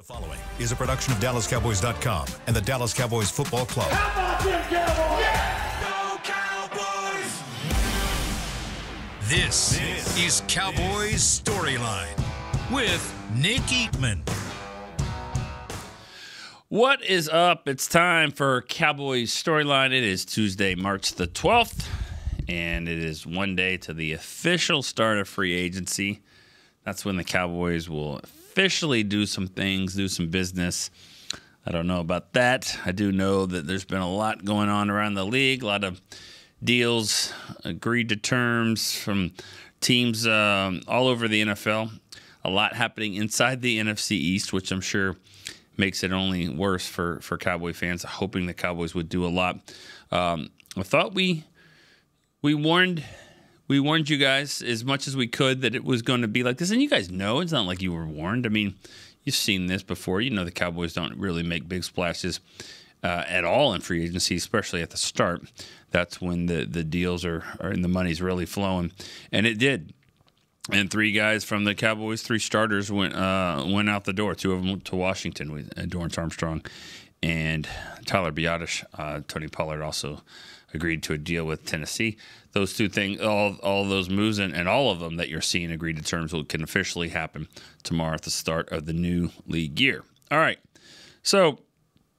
The following is a production of DallasCowboys.com and the Dallas Cowboys Football Club. How about them Cowboys? Yeah! Go Cowboys! This is Cowboys StoryLine with Nick Eatman. What is up? It's time for Cowboys StoryLine. It is Tuesday, March the 12th, and it is one day to the official start of free agency. That's when the Cowboys will officially do some things, do some business. I don't know about that. I do know that there's been a lot going on around the league, a lot of deals, agreed to terms from teams all over the NFL. A lot happening inside the NFC East, which I'm sure makes it only worse for Cowboy fans, hoping the Cowboys would do a lot. I thought we warned you guys as much as we could that it was going to be like this. And you guys know it's not like you were warned. I mean, you've seen this before. You know the Cowboys don't really make big splashes at all in free agency, especially at the start. That's when the deals are and the money's really flowing. And it did. And three guys from the Cowboys, three starters went out the door. Two of them went to Washington with Dorrance Armstrong and Tyler Biadasz. Tony Pollard also agreed to a deal with Tennessee. Those two things, all those moves, and all of them that you're seeing agreed to terms can officially happen tomorrow at the start of the new league year. All right. So,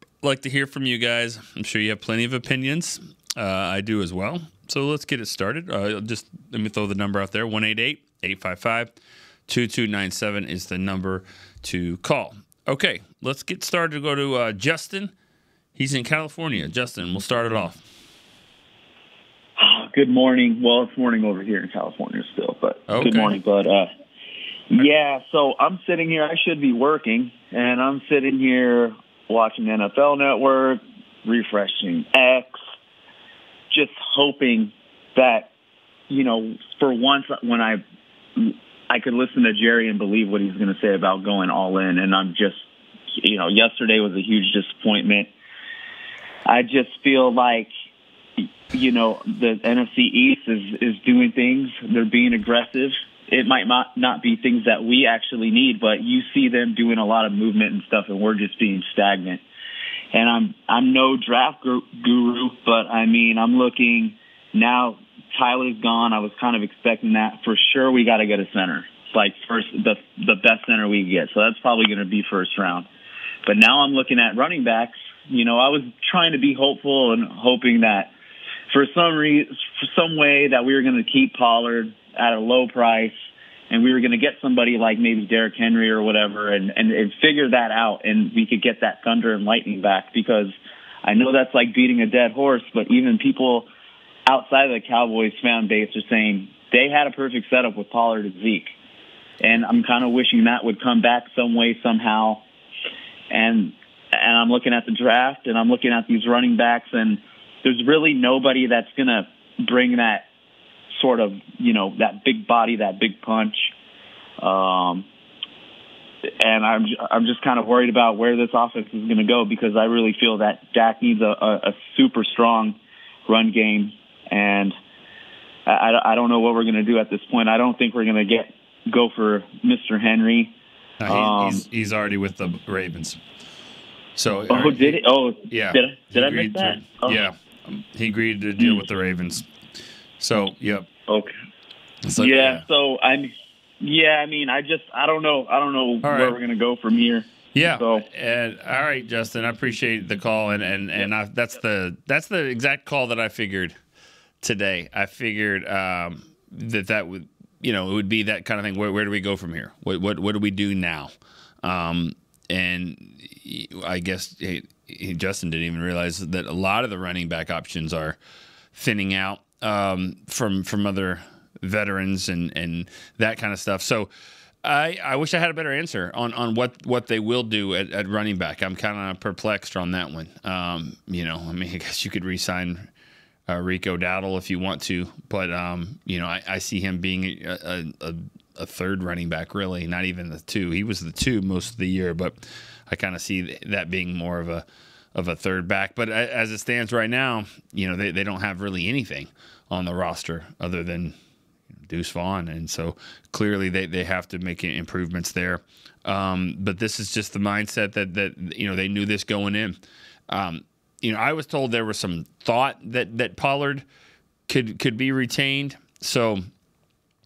I'd like to hear from you guys. I'm sure you have plenty of opinions. I do as well. So let's get it started. Just let me throw the number out there. 1-888-855-2297 is the number to call. Okay, let's get started. Go to Justin. He's in California. Justin, we'll start it off. Good morning. Well, it's morning over here in California still, but okay. Good morning. But, yeah, so I'm sitting here. I should be working, and I'm sitting here watching NFL Network, refreshing X, just hoping that, you know, for once when I could listen to Jerry and believe what he's going to say about going all in, and I'm just, you know, yesterday was a huge disappointment. I just feel like, you know, the NFC East is doing things. They're being aggressive. It might not be things that we actually need, but you see them doing a lot of movement and stuff, and we're just being stagnant. And I'm no draft guru, but, I mean, I'm looking now. Tyler's gone. I was kind of expecting that. For sure, we got to get a center. It's like the best center we can get. So that's probably going to be first round. But now I'm looking at running backs. You know, I was trying to be hopeful and hoping that for some way that we were going to keep Pollard at a low price and we were going to get somebody like maybe Derrick Henry or whatever and figure that out, and we could get that thunder and lightning back, because I know that's like beating a dead horse, but even people outside of the Cowboys fan base are saying they had a perfect setup with Pollard and Zeke. And I'm kind of wishing that would come back some way, somehow. And I'm looking at the draft, and I'm looking at these running backs, and there's really nobody that's going to bring that sort of, you know, that big body, that big punch. And I'm just kind of worried about where this offense is going to go, because I really feel that Dak needs a super strong run game. And I don't know what we're going to do at this point. I don't think we're going to go for Mr. Henry. No, he's already with the Ravens. So did it? Oh, yeah. Did I miss that? Yeah, he agreed to deal with the Ravens. So, yep. Okay. So, So I mean, I don't know where we're gonna go from here. Yeah. So. And all right, Justin, I appreciate the call, and that's the exact call that I figured today. I figured that would, you know, it would be that kind of thing. Where do we go from here? What do we do now? And I guess Justin didn't even realize that a lot of the running back options are thinning out from other veterans and that kind of stuff. So I wish I had a better answer on what they will do at running back. I'm kind of perplexed on that one. You know, I mean, I guess you could re-sign Rico Dowdle if you want to, but you know, I see him being a third running back, really, not even the two. He was the two most of the year, but I kind of see that being more of a third back. But as it stands right now, you know, they don't have really anything on the roster other than Deuce Vaughn. And so clearly they have to make improvements there. But this is just the mindset that they knew this going in. I was told there was some thought that Pollard could be retained. So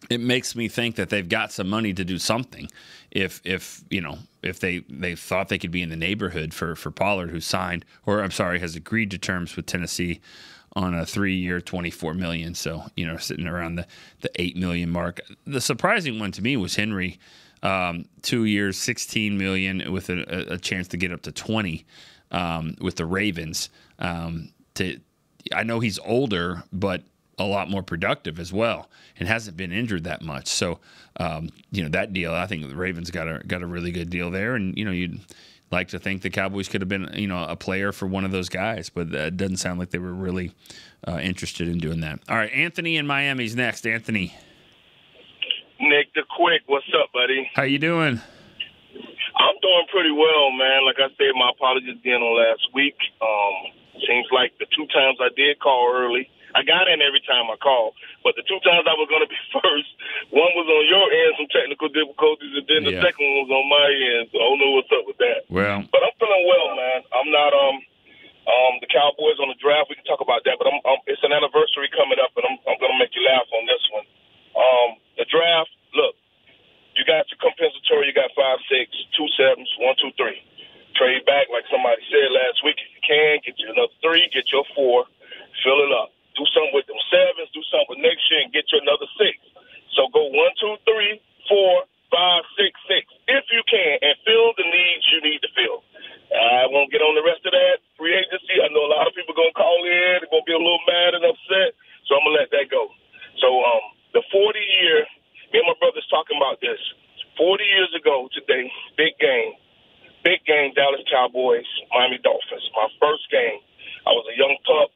it makes me think that they've got some money to do something. If they thought they could be in the neighborhood for Pollard, who has agreed to terms with Tennessee on a 3-year, $24 million. So, sitting around the $8 million mark. The surprising one to me was Henry, 2 years, $16 million with a chance to get up to 20 with the Ravens. I know he's older, but a lot more productive as well, and hasn't been injured that much. So, that deal, I think the Ravens got a really good deal there. And, you'd like to think the Cowboys could have been, a player for one of those guys, but it doesn't sound like they were really interested in doing that. All right, Anthony in Miami's next. Anthony. Nick the Quick, what's up, buddy? How you doing? I'm doing pretty well, man. Like I said, my apologies again on last week. Seems like the 2 times I did call early, I got in every time I called, but the 2 times I was going to be first, one was on your end, some technical difficulties, and then the second one was on my end. So I don't know what's up with that. Well, but I'm feeling well, man. I'm not the Cowboys on the draft. We can talk about that, but it's an anniversary coming up, and I'm going to make you laugh on this one. The draft. Look, you got your compensatory. You got 5, 6, 2 7s, 1, 2, 3. Trade back, like somebody said last week, if you can. Get you another 3. Get your 4. Fill it up. Do something with them 7s, do something with next year, and get you another 6. So go 1, 2, 3, 4, 5, 6, 6, if you can, and fill the needs you need to fill. I won't get on the rest of that free agency. I know a lot of people are going to call in. They're going to be a little mad and upset, so I'm going to let that go. So the 40-year, me and my brother's talking about this. 40 years ago today, big game, Dallas Cowboys, Miami Dolphins. My first game. I was a young pup.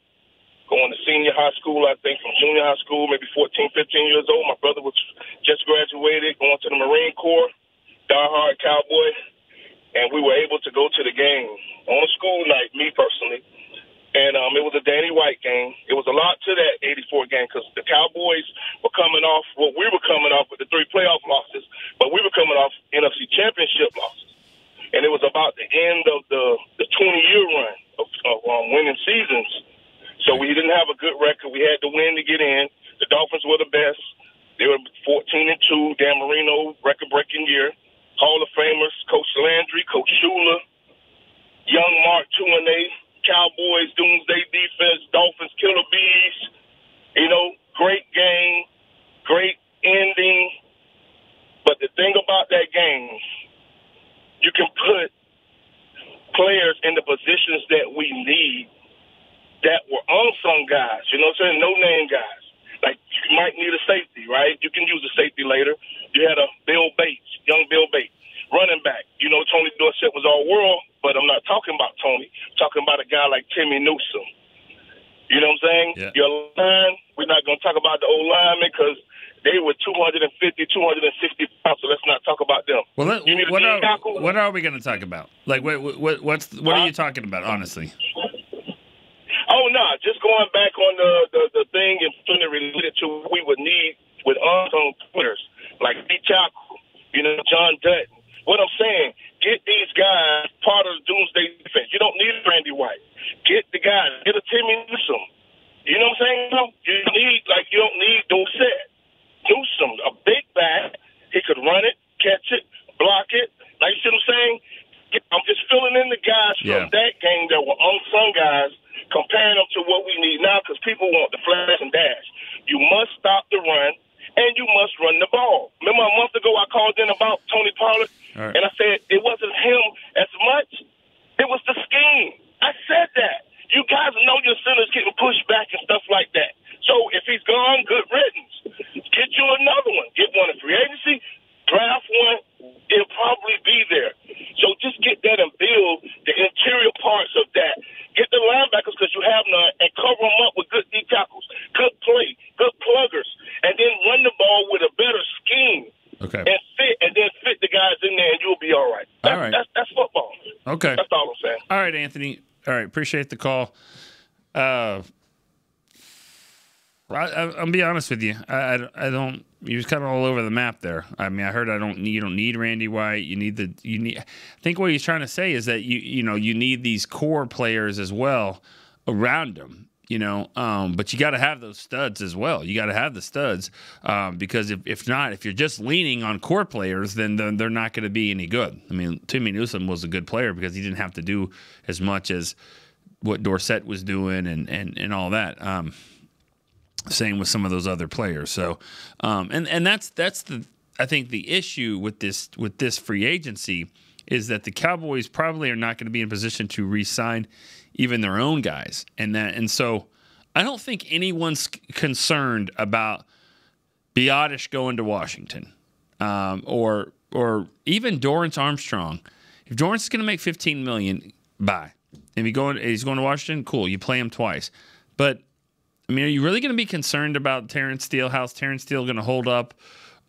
Going to senior high school, I think, from junior high school, maybe 14, 15 years old. My brother was just graduated, going to the Marine Corps, diehard Cowboy, and we were able to go to the game on a school night, me personally, and it was a Danny White game. It was a lot to that 84 game because the Cowboys were coming off, we were coming off with the 3 playoff losses, but we were coming off NFC Championship losses, and it was about the end of the 20-year run of winning seasons. So we didn't have a good record. We had to win to get in. The Dolphins were the best. They were 14-2. Dan Marino, record-breaking year. Hall of Famers, Coach Landry, Coach Shula, young Mark Tuinei, Cowboys, Doomsday Defense, Dolphins, Killer Bees. Great game, great ending. But the thing about that game, you can put players in the positions that we need that were unsung guys, no-name guys. Like, you might need a safety, right? You can use a safety later. You had a young Bill Bates, running back. Tony Dorsett was all-world, but I'm not talking about Tony. I'm talking about a guy like Timmy Newsome. You know what I'm saying? Yeah. Your line, we're not going to talk about the old linemen because they were 250, 260 pounds, so let's not talk about them. Well, what are we going to talk about? Like, what are you talking about, honestly? Oh, no, just going back on the thing and putting it related to what we would need with unsung players, like D. Chaco, John Dutton. What I'm saying, get these guys part of the Doomsday Defense. You don't need Randy White. Get the guys. Get a Timmy Newsome. You know what I'm saying? You don't need Dorsett. Newsome, a big back. He could run it, catch it, block it. Like, you see what I'm saying? I'm just filling in the guys from that game that were unsung guys, comparing them to what we need now because people want the flash and dash. You must stop the run, and you must run the ball. Remember a month ago I called in about Tony Pollard, and I said it wasn't him as much. It was the scheme. I said that. You guys know your center's getting pushed back and stuff like that. So if he's gone, good riddance. Get you another one. Get one in free agency, draft one. It'll probably be there. So just get that and build the interior parts of that. Get the linebackers because you have none and cover them up with good deep tackles, good play, good pluggers, and then run the ball with a better scheme. Okay. And then fit the guys in there and you'll be all right. That's football. Okay. That's all I'm saying. All right, Anthony. All right. Appreciate the call. I'll be honest with you. I don't. You're just kind of all over the map there. I mean, I heard you don't need Randy White. You need. I think what he's trying to say is that you need these core players as well around him. But you got to have those studs as well. You got to have the studs because if not, if you're just leaning on core players, then they're not going to be any good. I mean, Timmy Newsome was a good player because he didn't have to do as much as what Dorsett was doing and all that. Same with some of those other players. So, and that's the I think the issue with this free agency is that the Cowboys probably are not going to be in position to re-sign even their own guys, and so I don't think anyone's concerned about Biotish going to Washington, or even Dorrance Armstrong. If Dorrance is going to make $15 million, bye. If he's going to Washington, cool. You play him twice, but I mean, are you really going to be concerned about Terrence Steele? How's Terrence Steele going to hold up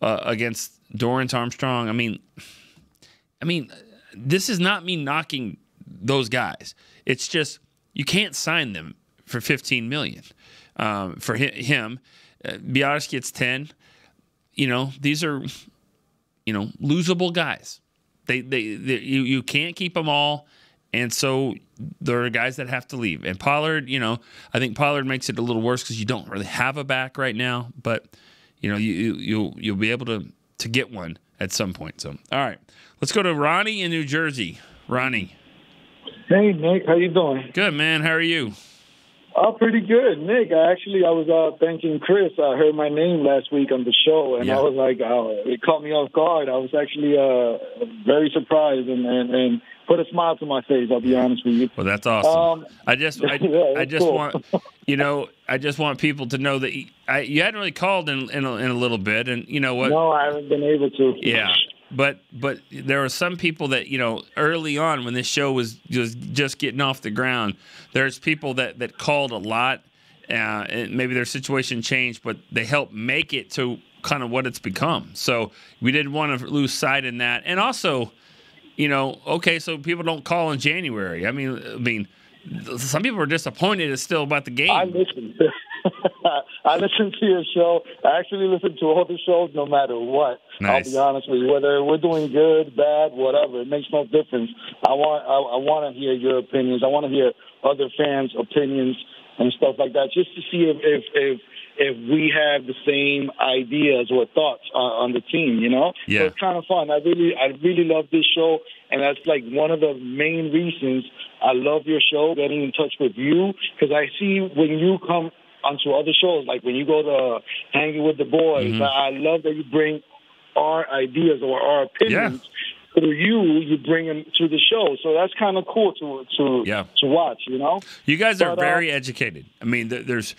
against Dorrance Armstrong? I mean, this is not me knocking those guys. It's just you can't sign them for $15 million. For him, Biotish gets 10. These are losable guys. You can't keep them all. And so there are guys that have to leave. And Pollard, I think Pollard makes it a little worse because you don't really have a back right now. But you'll be able to get one at some point. So all right, let's go to Ronnie in New Jersey. Ronnie. Hey Nick, how you doing? Good, man. How are you? Pretty good, Nick. I was thanking Chris. I heard my name last week on the show, and I was like, it caught me off guard. I was actually very surprised and put a smile to my face. I'll be honest with you. Well, that's awesome. I just cool. want people to know that you hadn't really called in a little bit, and you know what? No, I haven't been able to. Yeah. But there were some people that, early on when this show was just getting off the ground, there's people that called a lot, and maybe their situation changed, but they helped make it to kind of what it's become. So we didn't want to lose sight in that. And also, so people don't call in January. I mean, some people are disappointed still about the game. I listened. I listen to your show. I actually listen to all the shows no matter what. Nice. I'll be honest with you. Whether we're doing good, bad, whatever, it makes no difference. I want to hear your opinions. I want to hear other fans' opinions and stuff like that, just to see if we have the same ideas or thoughts on the team, Yeah. So it's kind of fun. I really love this show, and that's like one of the main reasons I love your show, getting in touch with you, because I see when you come onto other shows, like when you go to Hanging with the Boys, I love that you bring our ideas or our opinions through you bring them to the show. So that's kind of cool to watch, You guys are very educated. I mean, there's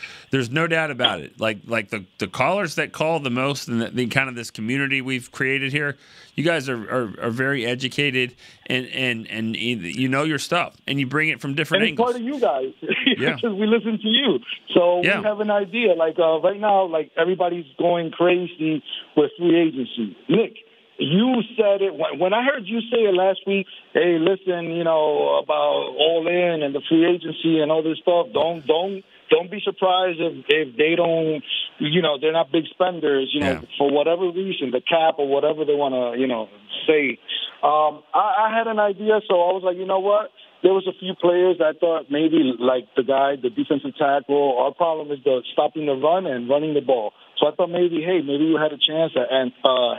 no doubt about it. Like the callers that call the most and the kind of this community we've created here, you guys are very educated and you know your stuff and you bring it from different angles. And it's part of you guys because we listen to you. So we have an idea. Like right now, like everybody's going crazy with free agency. Nick, you said it when I heard you say it last week. Hey, listen, about all in and the free agency and all this stuff. Don't be surprised if they don't. They're not big spenders. For whatever reason, the cap or whatever they want to say. I had an idea, so I was like, you know what? There was a few players I thought maybe like the defensive tackle. Our problem is stopping the run and running the ball. So I thought maybe we had a chance at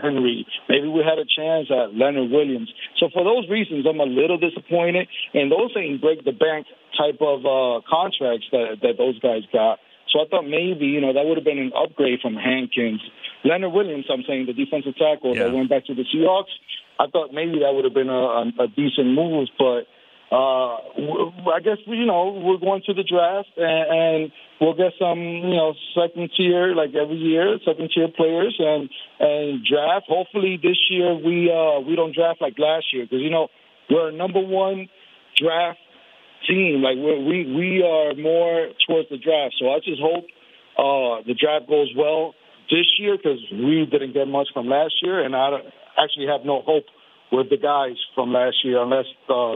Henry. Maybe we had a chance at Leonard Williams. So for those reasons, I'm a little disappointed. And those ain't break-the-bank type of contracts that those guys got. So I thought maybe, that would have been an upgrade from Hankins. Leonard Williams, I'm saying, the defensive tackle that went back to the Seahawks, I thought maybe that would have been a decent move. But I guess, we're going to the draft and we'll get some, second tier, like every year, second tier players and draft. Hopefully this year we don't draft like last year because, we're a number one draft team. Like we are more towards the draft. So I just hope the draft goes well this year because we didn't get much from last year. And I actually have no hope with the guys from last year unless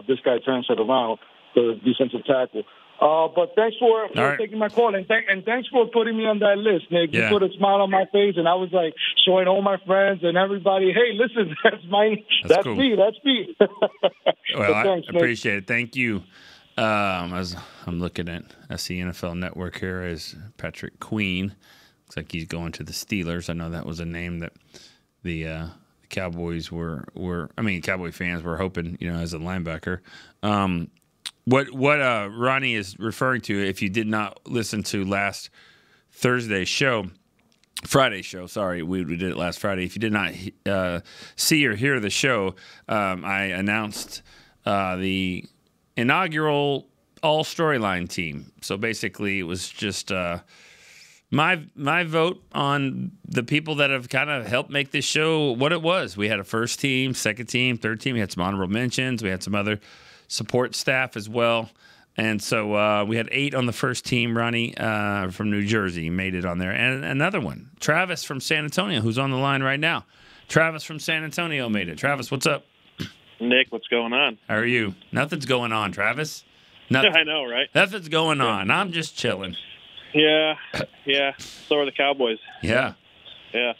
this guy turns it around, the defensive tackle. But thanks for taking my call, and thanks for putting me on that list, Nick. You put a smile on my face, and I was like showing all my friends and everybody, hey, listen, that's cool. me. Well, thanks, I appreciate it. Thank you. As I'm looking at SC NFL Network here, as Patrick Queen. Looks like he's going to the Steelers. I know that was a name that the Cowboys Cowboy fans were hoping, as a linebacker. What Ronnie is referring to, if you did not listen to last Friday show, we did it last Friday. If you did not see or hear the show, I announced the inaugural all StoryLine team. So basically, it was just my vote on the people that have kind of helped make this show what it was. We had a first team, second team, third team. We had some honorable mentions. We had some other support staff as well. And so we had 8 on the first team. Ronnie from New Jersey made it on there. And another one, Travis from San Antonio, who's on the line right now. Travis from San Antonio made it. Travis, what's up? Nick, what's going on? How are you? Nothing's going on, Travis. Nothing. I know, right? Nothing's going on. I'm just chilling. Yeah. So are the Cowboys. Yeah. I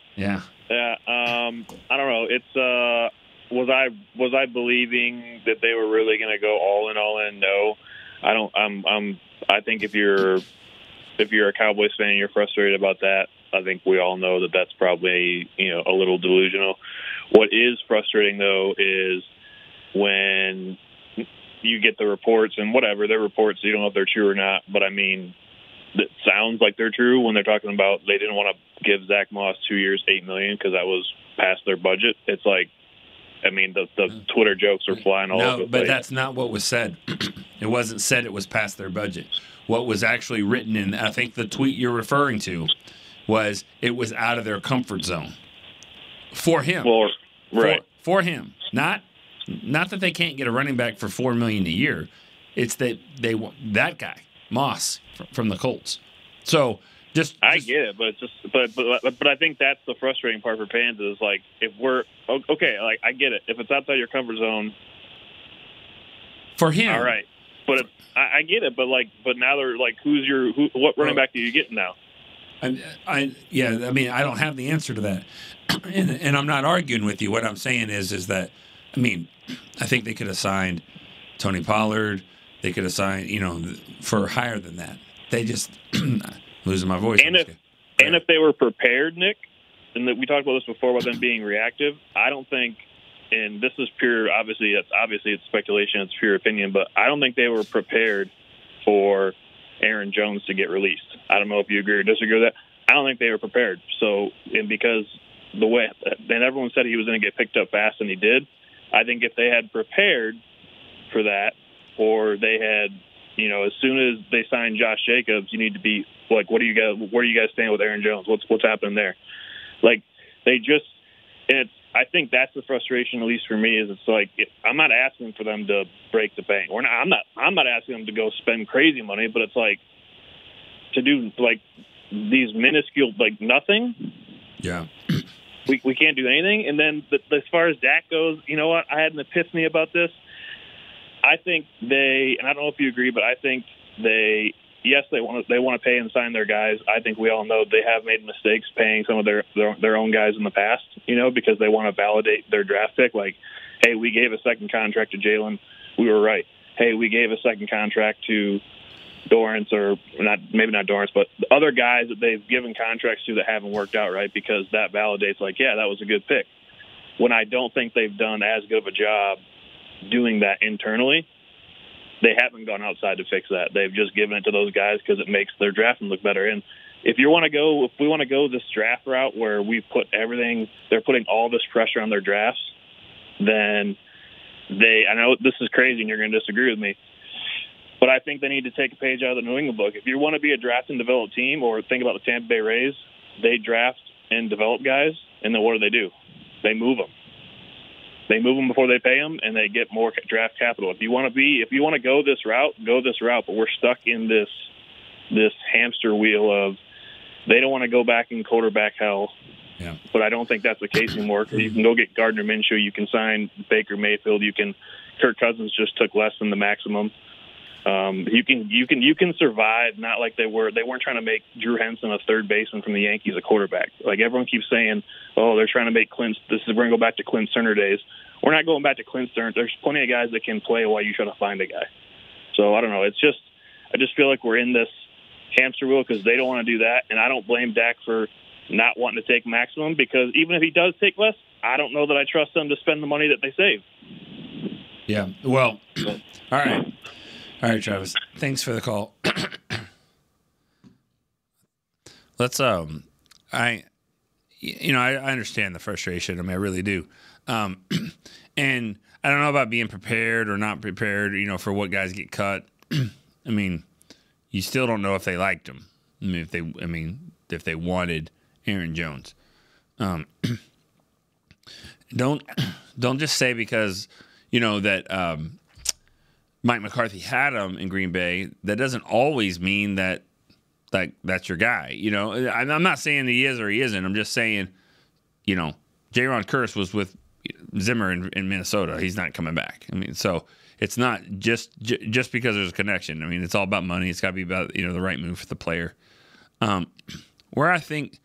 don't know. It's was I believing that they were really going to go all in? No, I don't. I think if you're a Cowboys fan and you're frustrated about that, I think we all know that that's probably a little delusional. What is frustrating though is when you get the reports, and whatever they're reports, you don't know if they're true or not, but I mean, it sounds like they're true when they're talking about they didn't want to give Zach Moss 2 years, $8 million because that was past their budget. It's like, I mean, the Twitter jokes are flying all over the place. But that's not what was said. It wasn't said it was past their budget. What was actually written in, I think the tweet you're referring to, was it was out of their comfort zone for him. Well, right. For him. Not that they can't get a running back for $4 million a year. It's that they want that guy, Moss, from the Colts. So I get it, but it's just but I think that's the frustrating part for fans is like if we're okay, like I get it. If it's outside your comfort zone, for him, all right. But I get it. But now they're like, what running back are you getting now? I mean, I don't have the answer to that, and I'm not arguing with you. What I'm saying is that, I mean, I think they could have signed Tony Pollard. They could have signed, for higher than that. They just losing my voice. And if they were prepared, Nick, and we talked about this before about them being reactive, I don't think, and this is pure, obviously it's speculation, it's pure opinion, but I don't think they were prepared for Aaron Jones to get released. I don't know if you agree or disagree with that. I don't think they were prepared. So, and because the way, and everyone said he was going to get picked up fast, and he did. I think if they had prepared for that, or they had, as soon as they signed Josh Jacobs, you need to be like, where do you guys stand with Aaron Jones? What's happening there? Like I think that's the frustration, at least for me, is it's like I'm not asking for them to break the bank. I'm not asking them to go spend crazy money, but it's like to do like these minuscule nothing. Yeah. We can't do anything. And then as far as Dak goes, you know what? I had an epiphany about this. I think and I don't know if you agree, but I think they want to pay and sign their guys. I think we all know they have made mistakes paying some of their own guys in the past, because they want to validate their draft pick. Like, hey, we gave a second contract to Jalen. We were right. Hey, we gave a second contract to Dorrance, or maybe not Dorrance, but the other guys that they've given contracts to that haven't worked out right, because that validates like, yeah, that was a good pick. When I don't think they've done as good of a job doing that internally, they haven't gone outside to fix that. They've just given it to those guys because it makes their drafting look better. And if we want to go this draft route where we put everything, they're putting all this pressure on their drafts, then I know this is crazy and you're going to disagree with me, but I think they need to take a page out of the New England book. If you want to be a draft and develop team, or think about the Tampa Bay Rays, they draft and develop guys, and then what do? They move them. They move them before they pay them, and they get more draft capital. If you want to go this route, go this route. But we're stuck in this hamster wheel of they don't want to go back in quarterback hell. Yeah. But I don't think that's the case anymore. You can go get Gardner Minshew. You can sign Baker Mayfield. Kirk Cousins just took less than the maximum. You can survive. Not like they weren't trying to make Drew Henson a third baseman from the Yankees a quarterback. Like everyone keeps saying, oh, they're trying to make Clint. We're going to go back to Clint Cerner days. We're not going back to Clint Cerner. There's plenty of guys that can play while you try to find a guy. So I don't know. I just feel like we're in this hamster wheel because they don't want to do that, and I don't blame Dak for not wanting to take maximum, because even if he does take less, I don't know that I trust them to spend the money that they save. Yeah. Well, all right, Travis. Thanks for the call. Let's I understand the frustration. I mean, I really do. And I don't know about being prepared or not prepared, for what guys get cut. I mean, you still don't know if they liked him. If they wanted Aaron Jones. Don't just say because that Mike McCarthy had him in Green Bay. That doesn't always mean that that's your guy. I'm not saying he is or he isn't. I'm just saying, Jaron Kearse was with Zimmer in Minnesota. He's not coming back. So it's not just because there's a connection. It's all about money. It's got to be about the right move for the player. Where I think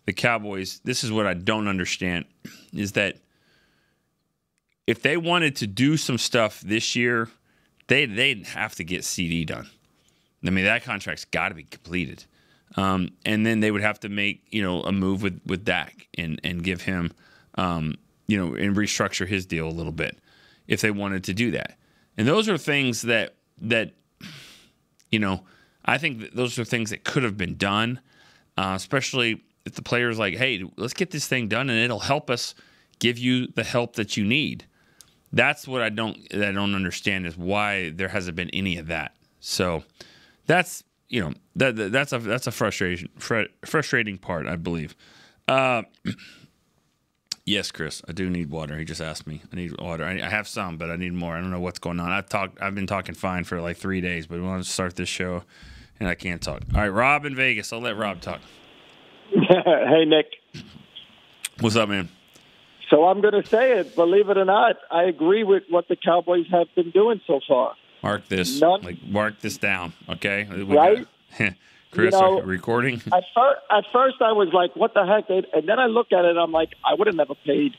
the Cowboys, this is what I don't understand, is that if they wanted to do some stuff this year, they'd have to get CD done. That contract's got to be completed. And then they would have to make, a move with Dak and give him, and restructure his deal a little bit if they wanted to do that. And those are things that I think those are things that could have been done, especially if the player's like, hey, let's get this thing done and it'll help us give you the help that you need. That's what I don't understand, is why there hasn't been any of that. So that's that's a frustrating part, I believe. Yes, Chris, I do need water. He just asked me. I need water. I have some, but I need more. I don't know what's going on. I've been talking fine for like 3 days, but we want to start this show, and I can't talk. All right, Rob in Vegas. I'll let Rob talk. Hey, Nick. What's up, man? So I'm going to say it. Believe it or not, I agree with what the Cowboys have been doing so far. Mark this. Mark this down, okay? Right? Chris, are you recording? At first, I was like, what the heck? And then I look at it, and I'm like, I would have never paid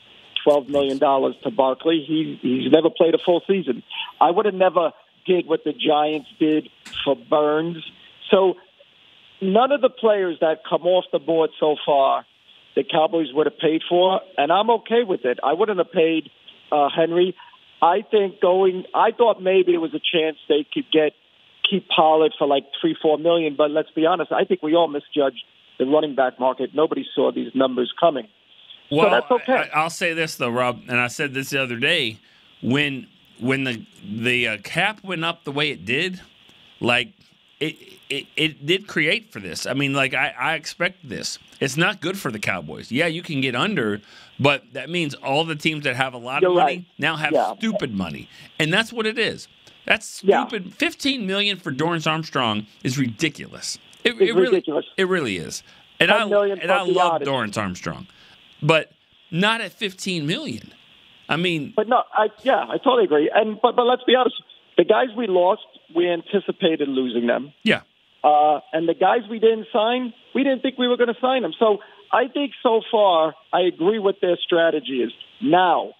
$12 million to Barkley. He's never played a full season. I would have never did what the Giants did for Burns. So none of the players that come off the board so far, the Cowboys would have paid for, and I'm okay with it. I wouldn't have paid Henry. I thought maybe there was a chance they could keep Pollard for like $3-4 million, but let's be honest, I think we all misjudged the running back market. Nobody saw these numbers coming. Well, so that's okay. I'll say this though, Rob, and I said this the other day, when the cap went up the way it did, like it did create for this. I expect this. It's not good for the Cowboys. Yeah, you can get under, but that means all the teams that have a lot of money now have stupid money, and that's what it is. That's stupid. Yeah. $15 million for Dorrance Armstrong is ridiculous. It ridiculous. It really is. And I love Dorrance Armstrong, but not at $15 million. But no, I totally agree. But let's be honest, the guys we lost, we anticipated losing them. Yeah. And the guys we didn't sign, we didn't think we were going to sign them. So I think so far, I agree with their strategy is. Now,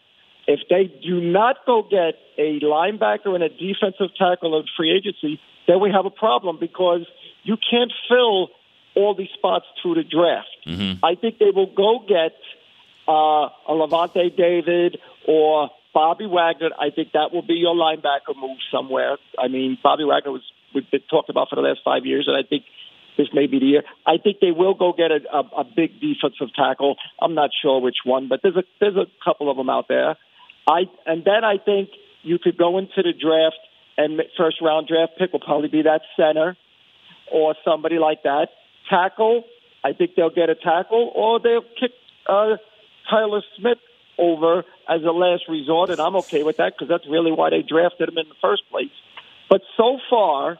if they do not go get a linebacker and a defensive tackle in free agency, then we have a problem, because you can't fill all these spots through the draft. Mm-hmm. I think they will go get a Levante David or Bobby Wagner. I think that will be your linebacker move somewhere. Bobby Wagner we've been talked about for the last 5 years, and I think this may be the year. I think they will go get a big defensive tackle. I'm not sure which one, but there's a couple of them out there. And then I think you could go into the draft, and first-round draft pick will probably be that center or somebody like that. Tackle, I think they'll get a tackle, or they'll kick Tyler Smith over as a last resort, and I'm okay with that, because that's really why they drafted him in the first place. But so far,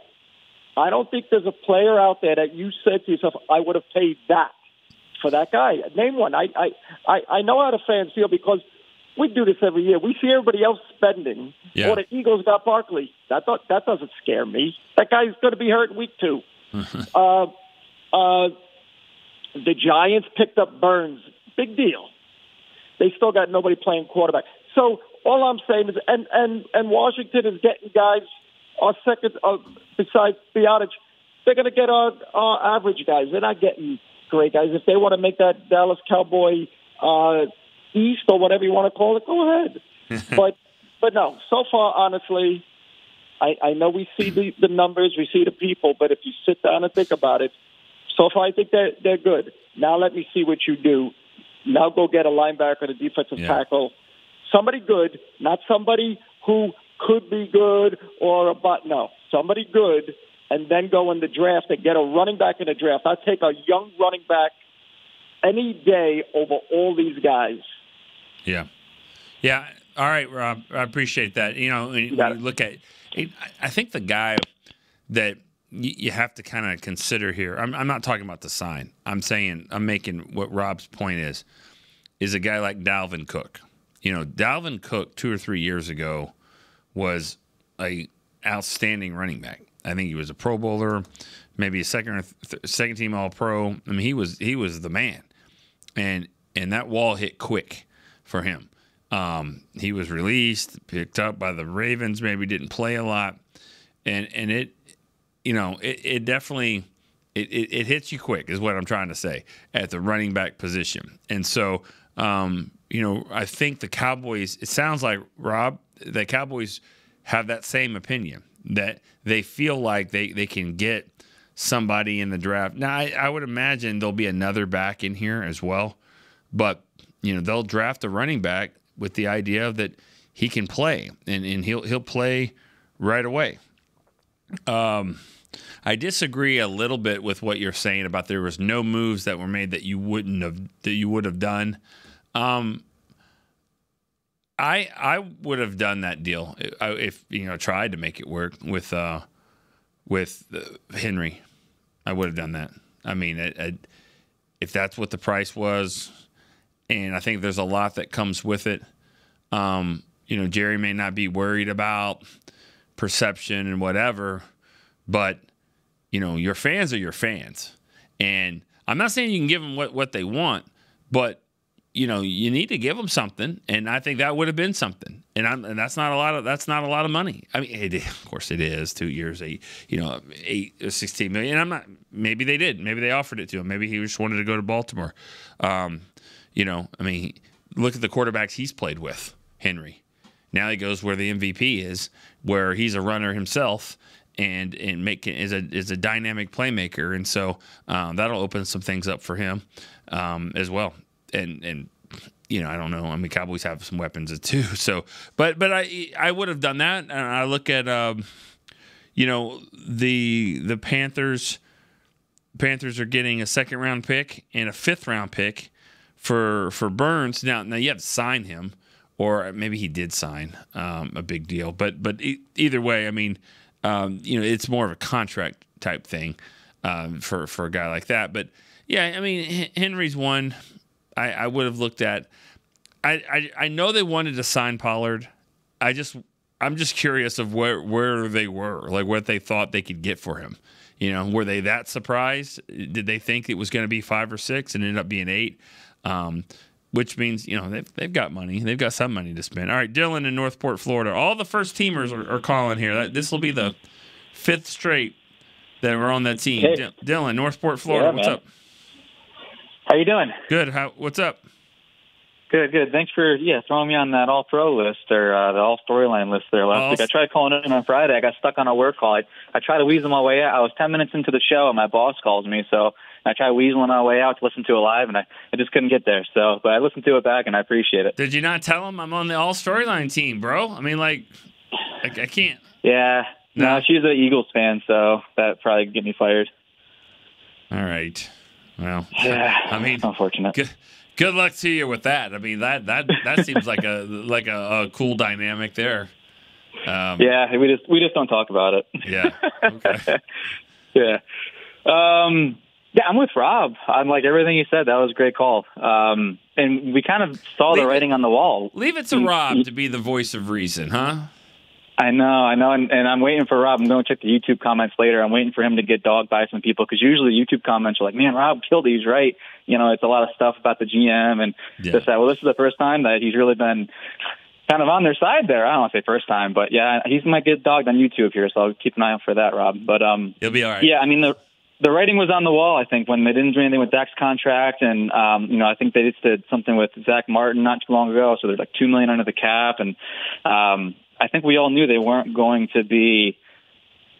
I don't think there's a player out there that you said to yourself, I would have paid that for that guy. Name one. I know how the fans feel, because We do this every year. We see everybody else spending. Yeah. Or the Eagles got Barkley. That doesn't scare me. That guy's going to be hurt in week 2. The Giants picked up Burns. Big deal. They still got nobody playing quarterback. So all I'm saying is, and Washington is getting guys, our second, besides Biotic, they're going to get our average guys. They're not getting great guys. If they want to make that Dallas Cowboy East or whatever you want to call it, go ahead. but no, so far, honestly, I know we see the numbers, we see the people, but if you sit down and think about it, so far I think they're good. Now let me see what you do. Now go get a linebacker, a defensive tackle, somebody good, not somebody who could be good or no, somebody good, and then go in the draft and get a running back in the draft. I'll take a young running back any day over all these guys. Yeah. Yeah. All right, Rob. I appreciate that. You know, when you look at it, I think the guy that you have to kind of consider here, I'm not talking about the sign. I'm making what Rob's point is a guy like Dalvin Cook. You know, Dalvin Cook 2 or 3 years ago was a outstanding running back. I think he was a Pro Bowler, maybe a second team All Pro. I mean, he was the man, and that wall hit quick for him. He was released, picked up by the Ravens. Maybe didn't play a lot, and it, you know, it definitely it hits you quick is what I'm trying to say at the running back position. And so, you know, I think the Cowboys. It sounds like Rob, the Cowboys have that same opinion, that they feel like they can get somebody in the draft. Now, I would imagine there'll be another back in here as well, but, you know, they'll draft a running back with the idea that he can play, and he'll play right away. I disagree a little bit with what you're saying about there was no moves that were made that you would have done. I would have done that deal if you know, tried to make it work with Henry. I would have done that. I mean, if that's what the price was, and I think there's a lot that comes with it. You know, Jerry may not be worried about perception and whatever, but you know, your fans are your fans, and I'm not saying you can give them what they want, but you know, you need to give them something, and I think that would have been something. And that's not a lot of money. I mean, of course it is. 2 years, 16 million. And maybe they did. Maybe they offered it to him. Maybe he just wanted to go to Baltimore. You know, I mean, look at the quarterbacks he's played with, Henry. Now he goes where the MVP is, where he's a runner himself and is a dynamic playmaker, and so that'll open some things up for him as well. And you know, I don't know. I mean, Cowboys have some weapons too. So, but I would have done that. And I look at you know, the Panthers. Panthers are getting a 2nd round pick and a 5th round pick for Burns. Now you have to sign him, or maybe he did sign a big deal. But either way, I mean, you know, it's more of a contract type thing for a guy like that. But yeah, I mean, Henry's one. I would have looked at. I know they wanted to sign Pollard. I'm just curious of where they were, like what they thought they could get for him. You know, were they that surprised? Did they think it was going to be 5 or 6 and ended up being 8? Which means, you know, they've got money. They've got some money to spend. All right, Dylan in Northport, Florida. All the first teamers are calling here. This will be the 5th straight that we're on that team. Hey. Dylan, Northport, Florida. What's up? How you doing? Good. What's up? Good. Thanks for throwing me on that all-pro list or the all-storyline list there last week. I tried calling in on Friday. I got stuck on a work call. I tried to weasel my way out. I was 10 minutes into the show, and my boss calls me, so I tried weaseling my way out to listen to it live, and I just couldn't get there. So, but I listened to it back, and I appreciate it. Did you not tell him I'm on the all-storyline team, bro? I mean, like, I can't. Yeah. No, she's an Eagles fan, so that probably get me fired. All right. Well, yeah, I mean, unfortunate. Good luck to you with that. I mean, that seems like a cool dynamic there. Yeah, we just don't talk about it. Yeah. Okay. Yeah. Yeah, I'm with Rob. I'm like everything he said. That was a great call. and we kind of saw the writing on the wall. Leave it to Rob to be the voice of reason, huh? I know, and I'm waiting for Rob. I'm going to check the YouTube comments later. I'm waiting for him to get dogged by some people, because usually YouTube comments are like, man, Rob Kildee, he's right. It's a lot of stuff about the GM and this, that. Well, this is the first time that he's really been kind of on their side there. I don't want to say first time, but yeah, he might get dogged on YouTube here, so I'll keep an eye out for that, Rob. But he'll be all right. Yeah, I mean, the writing was on the wall, I think, when they didn't do anything with Dak's contract, and I think they just did something with Zach Martin not too long ago, so there's like $2 million under the cap, and I think we all knew they weren't going to be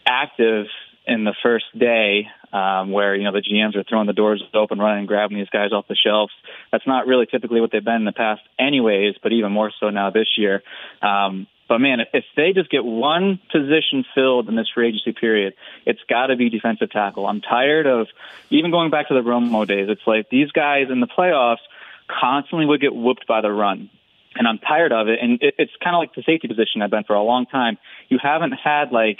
active in the first day, where the GMs are throwing the doors open, running and grabbing these guys off the shelves. That's not really typically what they've been in the past, anyways, but even more so now this year. But man, if they just get one position filled in this free agency period, it's got to be defensive tackle. I'm tired of even going back to the Romo days. It's like these guys in the playoffs constantly would get whooped by the run. And I'm tired of it. And it's kind of like the safety position I've been for a long time. You haven't had, like,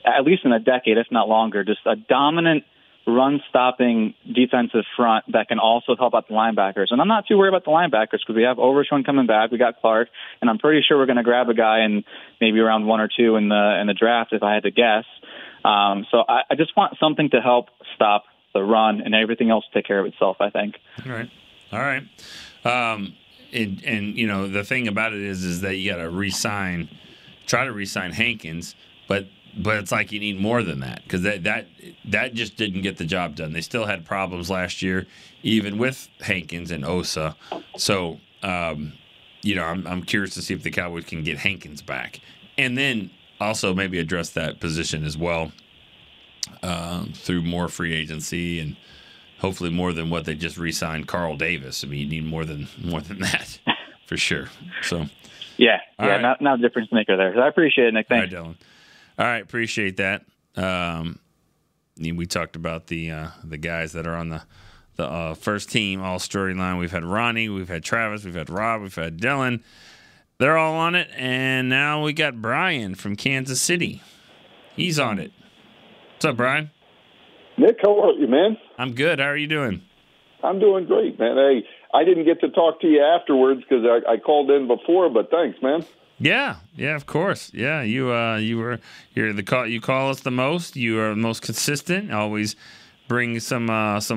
at least in a decade, if not longer, just a dominant run-stopping defensive front that can also help out the linebackers. And I'm not too worried about the linebackers because we have Overshown coming back. We got Clark, and I'm pretty sure we're going to grab a guy in maybe around 1 or 2 in the draft, if I had to guess. So I just want something to help stop the run, and everything else take care of itself, I think. All right. And the thing about it is that you got to try to re-sign Hankins, but it's like you need more than that, because that just didn't get the job done. They still had problems last year, even with Hankins and Osa. So, I'm curious to see if the Cowboys can get Hankins back, and then also maybe address that position as well through more free agency and hopefully more than what they just re-signed Carl Davis. I mean, you need more than that for sure. So, right. not a difference maker there. So I appreciate it, Nick. Thanks. All right, Dylan. All right, appreciate that. We talked about the guys that are on the first team all StoryLine. We've had Ronnie, we've had Travis, we've had Rob, we've had Dylan. They're all on it, and now we got Brian from Kansas City. He's on it. What's up, Brian? Nick, how are you, man? I'm good. How are you doing? I'm doing great, man. Hey, I didn't get to talk to you afterwards because I called in before, but thanks, man. Yeah, of course. Yeah, you call us the most. You are the most consistent. Always bring some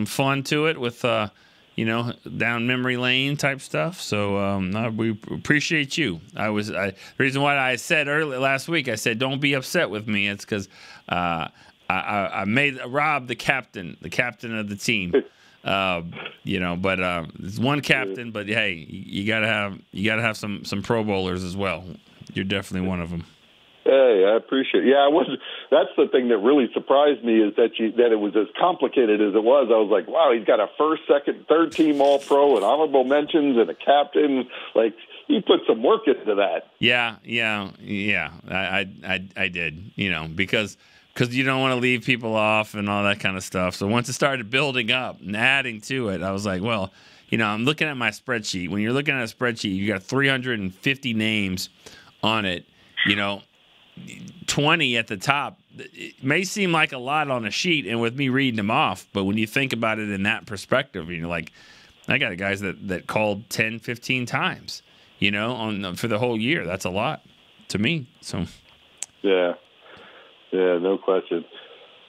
fun to it with down memory lane type stuff. So we appreciate you. The reason why I said earlier last week, I said don't be upset with me. It's because I made Rob the captain of the team. But it's one captain. But hey, you gotta have some Pro Bowlers as well. You're definitely one of them. Hey, I appreciate it. Yeah, that's the thing that really surprised me is that it was as complicated as it was. I was like, wow, he's got a first, second, third team All-Pro and honorable mentions and a captain. Like, he put some work into that. Yeah. I did, because you don't want to leave people off and all that kind of stuff. So once it started building up and adding to it, I was like, well, I'm looking at my spreadsheet. When you're looking at a spreadsheet, you got 350 names on it, 20 at the top. It may seem like a lot on a sheet and with me reading them off, but when you think about it in that perspective, you're like, I got guys that called 10, 15 times, for the whole year. That's a lot to me. So, yeah, no question.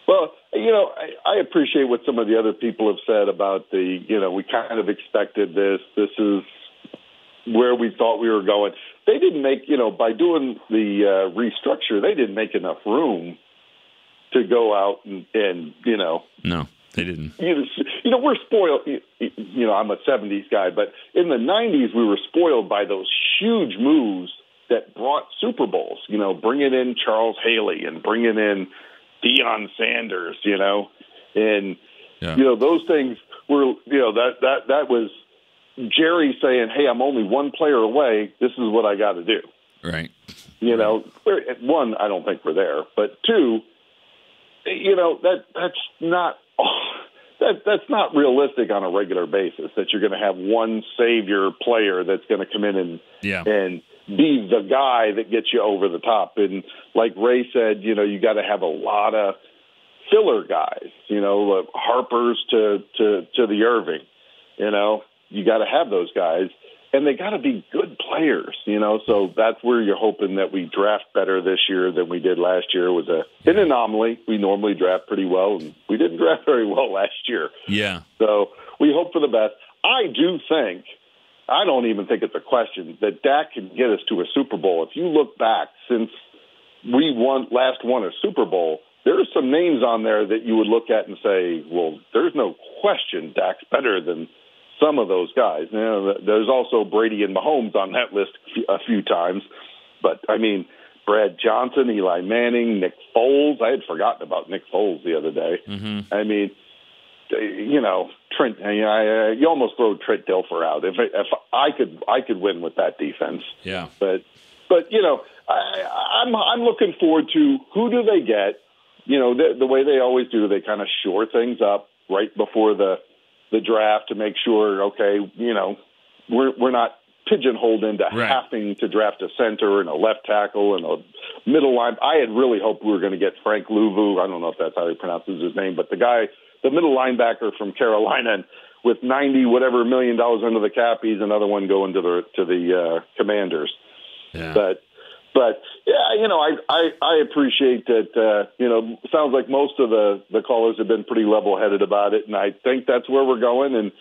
Well, I appreciate what some of the other people have said about we kind of expected this. This is where we thought we were going. They didn't make, by doing the restructure, they didn't make enough room to go out and No, they didn't. We're spoiled. I'm a 70s guy, but in the 90s, we were spoiled by those huge moves that brought Super Bowls, bringing in Charles Haley and bringing in Deion Sanders, and, those things were, that was Jerry saying, hey, I'm only one player away. This is what I got to do. Right. One, I don't think we're there. But two, that's not realistic on a regular basis, that you're going to have one savior player that's going to come in and be the guy that gets you over the top. And like Ray said, you got to have a lot of filler guys, Harpers to the Irving, you got to have those guys, and they got to be good players, So that's where you're hoping that we draft better this year than we did last year. It was an anomaly. We normally draft pretty well, and we didn't draft very well last year. Yeah. So we hope for the best. I don't even think it's a question that Dak can get us to a Super Bowl. If you look back since we last won a Super Bowl, there are some names on there that you would look at and say, well, there's no question Dak's better than some of those guys. There's also Brady and Mahomes on that list a few times. But, Brad Johnson, Eli Manning, Nick Foles. I had forgotten about Nick Foles the other day. Mm-hmm. Trent. You almost throw Trent Dilfer out. If I could win with that defense. Yeah. But I'm looking forward to who do they get. The way they always do, they kind of shore things up right before the draft to make sure. Okay, we're not pigeonholed into having to draft a center and a left tackle and a middle line. I had really hoped we were going to get Frank Louvu. I don't know if that's how he pronounces his name, but the middle linebacker from Carolina, and with $90 million under the cap, he's another one going to the Commanders. Yeah. But yeah, I appreciate that. Sounds like most of the callers have been pretty level-headed about it, and I think that's where we're going. And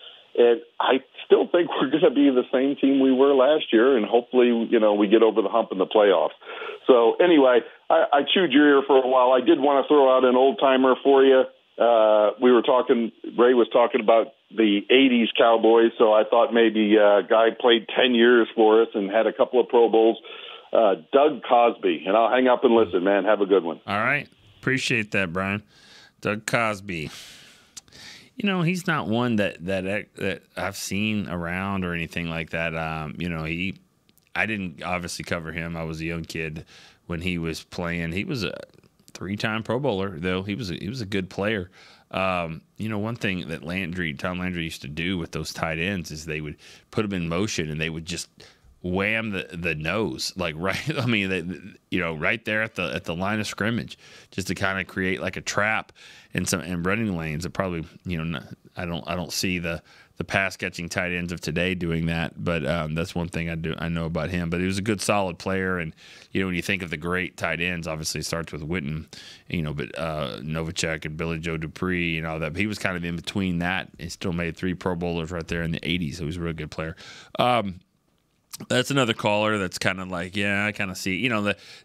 I still think we're going to be the same team we were last year, and hopefully, we get over the hump in the playoffs. So anyway, I chewed your ear for a while. I did want to throw out an old-timer for you. Ray was talking about the 80s Cowboys, so I thought maybe a guy played 10 years for us and had a couple of Pro Bowls, Doug Cosby. And I'll hang up and listen, man. Have a good one. All right. Appreciate that, Brian. Doug Cosby. He's not one that I've seen around or anything like that. I didn't obviously cover him. I was a young kid when he was playing. He was a 3-time Pro Bowler, though. He was a good player. One thing that Tom Landry used to do with those tight ends is they would put them in motion and they would just wham the nose, like right. Right there at the line of scrimmage, just to kind of create like a trap and running lanes. It probably I don't see the pass catching tight ends of today doing that, but that's one thing I know about him. But he was a good, solid player, and when you think of the great tight ends, obviously it starts with Witten, but Novacek and Billy Joe Dupree and all that. But he was kind of in between that, and still made 3 Pro Bowlers right there in the 80s. So he was a really good player. That's another caller that's kind of like, yeah, I kind of see,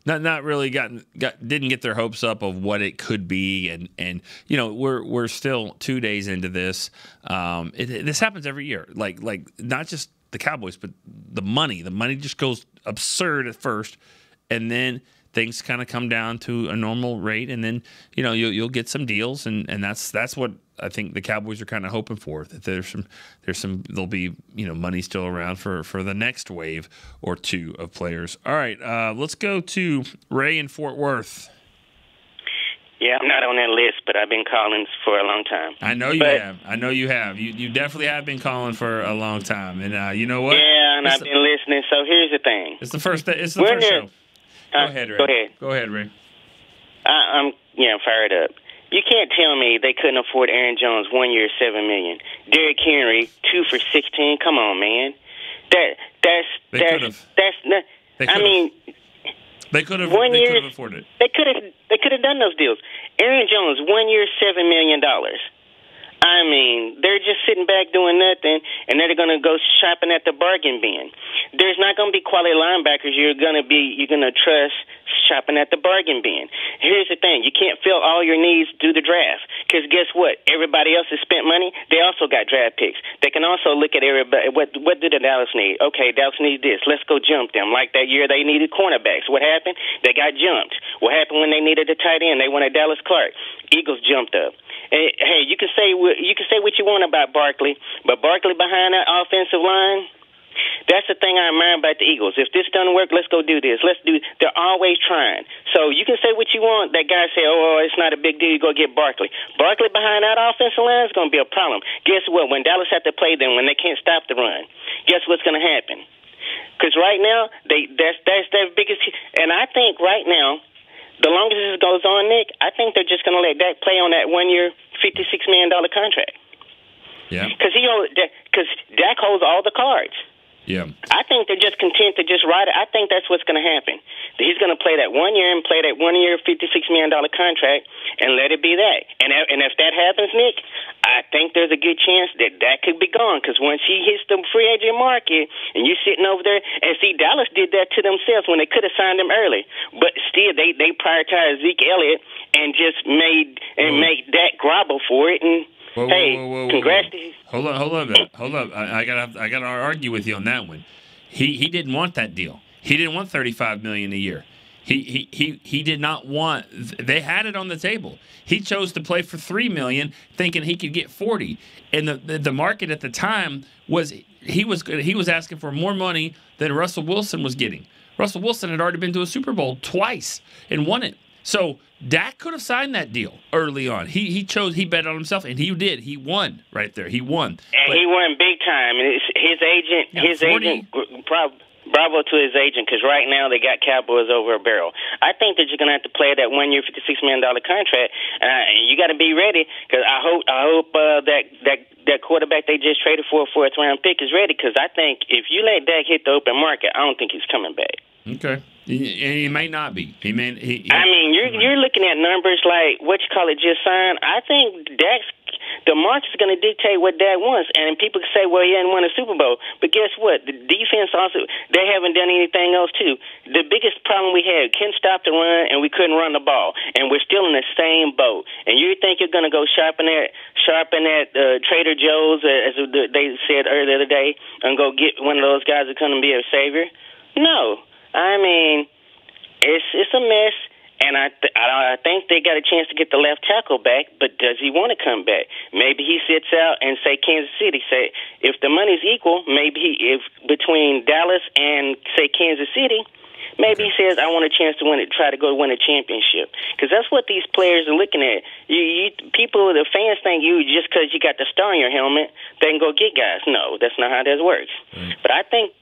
not really didn't get their hopes up of what it could be, and we're still 2 days into this. This happens every year, like not just the Cowboys, but the money just goes absurd at first, and then things kind of come down to a normal rate, and then you'll get some deals, and that's what I think the Cowboys are kind of hoping for, that there'll be money still around for the next wave or two of players. All right, let's go to Ray in Fort Worth. Yeah, I'm not on that list, but I've been calling for a long time. I know you have. You definitely have been calling for a long time, and you know what? Yeah, and I've been listening. So here's the thing. It's the first show. Go ahead, Ray. Go ahead, Ray. I'm fired up. You can't tell me they couldn't afford Aaron Jones 1 year, $7 million. Derrick Henry 2 for $16. Come on, man. They could have afforded it. They could have done those deals. Aaron Jones 1 year, $7 million. I mean, they're just sitting back doing nothing, and they're going to go shopping at the bargain bin. There's not going to be quality linebackers you're going to trust shopping at the bargain bin. Here's the thing. You can't fill all your needs through the draft, because guess what? Everybody else has spent money. They also got draft picks. They can also look at everybody. What did the Dallas need? Okay, Dallas needs this. Let's go jump them. Like that year they needed cornerbacks. What happened? They got jumped. What happened when they needed a tight end? They wanted Dallas Clark. Eagles jumped up. Hey, you can say what you want about Barkley, but Barkley behind that offensive line, that's the thing I admire about the Eagles. If this doesn't work, let's go do this. They're always trying. So you can say what you want. That guy say, it's not a big deal. You go get Barkley. Barkley behind that offensive line is going to be a problem. Guess what? When Dallas have to play them, when they can't stop the run, guess what's going to happen? Because right now, that's their biggest. And I think right now, the longer this goes on, Nick, I think they're just going to let Dak play on that 1 year, $56 million contract. Yeah. Because Dak holds all the cards. Yeah. I think they're just content to just ride it. I think that's what's going to happen. He's going to play that 1 year and play that 1 year, $56 million contract and let it be that. And if that happens, Nick, I think there's a good chance that could be gone because once he hits the free agent market and you sitting over there, and see, Dallas did that to themselves when they could have signed him early. But still, they prioritized Zeke Elliott and just made Dak grovel for it. And whoa, congrats to you. Hold up. I gotta argue with you on that one. He didn't want that deal. He didn't want $35 million a year. He did not want. They had it on the table. He chose to play for $3 million, thinking he could get $40. And the market at the time was he was asking for more money than Russell Wilson was getting. Russell Wilson had already been to a Super Bowl twice and won it. So Dak could have signed that deal early on. He bet on himself, and he did. He won right there. He won. And he won big time. And his agent, bravo to his agent, because right now they got Cowboys over a barrel. I think that you're going to have to play that 1 year, $56 million contract, and you got to be ready, because I hope that quarterback they just traded for a fourth-round pick is ready, because I think if you let Dak hit the open market, I don't think he's coming back. Okay. And he may not be. I mean, you're looking at numbers like just signed. I think the market's going to dictate what Dak wants, and people can say, well, he hadn't won a Super Bowl. But guess what? The defense also, they haven't done anything else too. The biggest problem we had, couldn't stop the run, and we couldn't run the ball, and we're still in the same boat. And you think you're going to go shopping at Trader Joe's, as they said earlier the other day, and go get one of those guys that's going to be a savior? No. I mean, it's a mess, and I think they got a chance to get the left tackle back, but does he want to come back? Maybe he sits out and say Kansas City. Say if the money's equal, maybe if between Dallas and say Kansas City, maybe he says I want a chance to try to go win a championship, because that's what these players are looking at. The fans think you just because you got the star in your helmet, they can go get guys. No, that's not how that works. Right. But I think.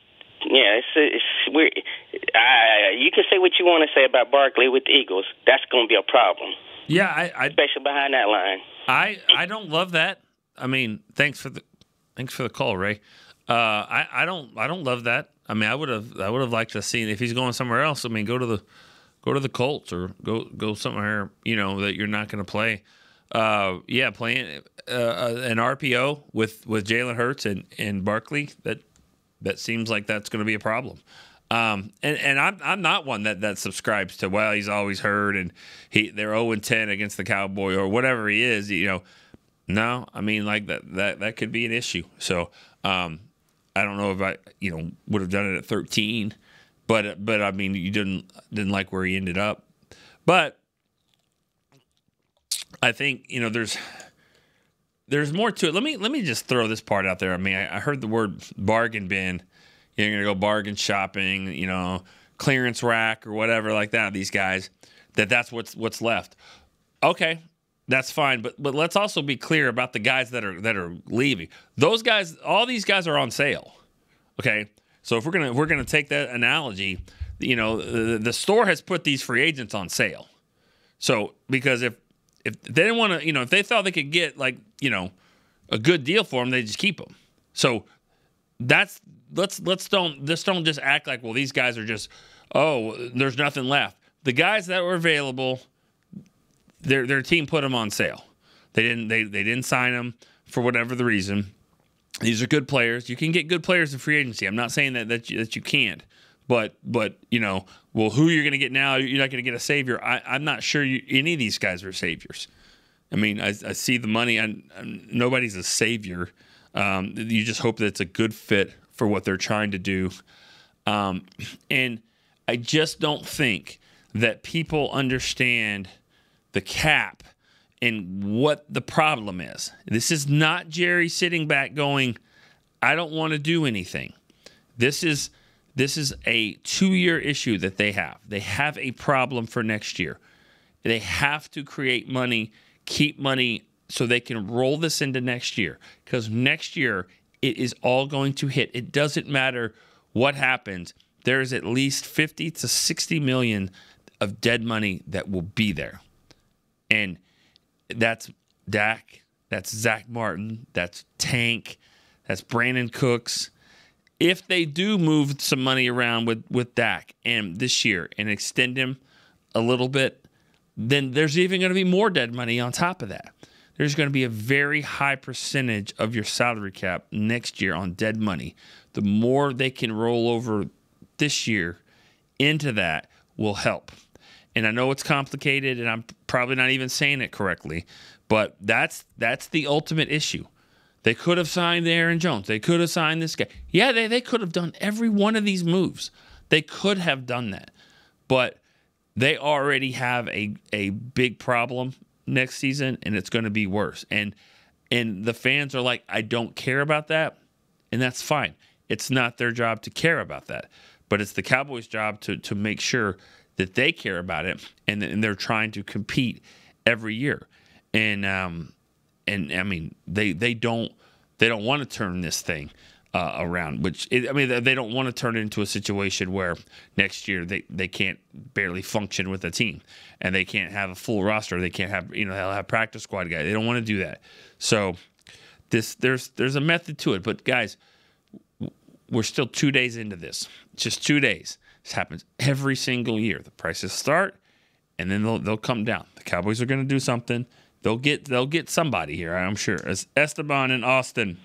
Yeah, it's weird. You can say what you want to say about Barkley with the Eagles. That's going to be a problem. Yeah, especially behind that line. I don't love that. I mean, thanks for the call, Ray. I don't love that. I mean, I would have liked to see if he's going somewhere else. I mean, go to the Colts or go somewhere that you're not going to play. Playing an RPO with Jalen Hurts and Barkley, that seems like that's going to be a problem. And I'm not one that subscribes to, well, he's always hurt and they're 0-10 against the Cowboy or whatever he is. No, I mean, like that could be an issue. So I don't know if I would have done it at 13, but I mean, you didn't like where he ended up. But I think there's more to it. Let me just throw this part out there. I mean, I heard the word bargain bin. You're going to go bargain shopping, clearance rack or whatever like that. These guys, that's what's left. Okay, that's fine. But let's also be clear about the guys that are leaving. Those guys, all these guys are on sale. Okay, so if we're gonna take that analogy, the store has put these free agents on sale. So because if they didn't want to, if they thought they could get a good deal for them, they just keep them. So let's don't just act like, well, these guys are just, there's nothing left. The guys that were available, their team put them on sale. They didn't sign them for whatever the reason. These are good players. You can get good players in free agency. I'm not saying that you can't. But who you're going to get now, you're not going to get a savior. I'm not sure any of these guys are saviors. I mean, I see the money, and nobody's a savior. You just hope that it's a good fit for what they're trying to do. And I just don't think that people understand the cap and what the problem is. This is not Jerry sitting back going, I don't want to do anything. This is a 2-year issue that they have. They have a problem for next year. They have to create money, keep money, so they can roll this into next year. Because next year, it is all going to hit. It doesn't matter what happens. There is at least 50 to 60 million of dead money that will be there. And that's Dak, That's Zach Martin. That's Tank. That's Brandon Cooks. If they do move some money around with Dak and this year and extend him a little bit, then there's even going to be more dead money on top of that. There's going to be a very high percentage of your salary cap next year on dead money. The more they can roll over this year into that will help. And I know it's complicated, and I'm probably not even saying it correctly, but that's the ultimate issue. They could have signed Aaron Jones. They could have signed this guy. Yeah, they could have done every one of these moves. They could have done that. But they already have a big problem next season, and it's going to be worse. And the fans are like, I don't care about that, and that's fine. It's not their job to care about that. But it's the Cowboys' job to make sure that they care about it, and they're trying to compete every year. And I mean, they don't want to turn this thing around. They don't want to turn it into a situation where next year they can't barely function with a team, and they can't have a full roster. They can't have they'll have practice squad guys. They don't want to do that. So there's a method to it. But guys, we're still 2 days into this. Just 2 days. This happens every single year. The prices start, and then they'll come down. The Cowboys are going to do something. They'll get somebody here, I'm sure. As Esteban in Austin,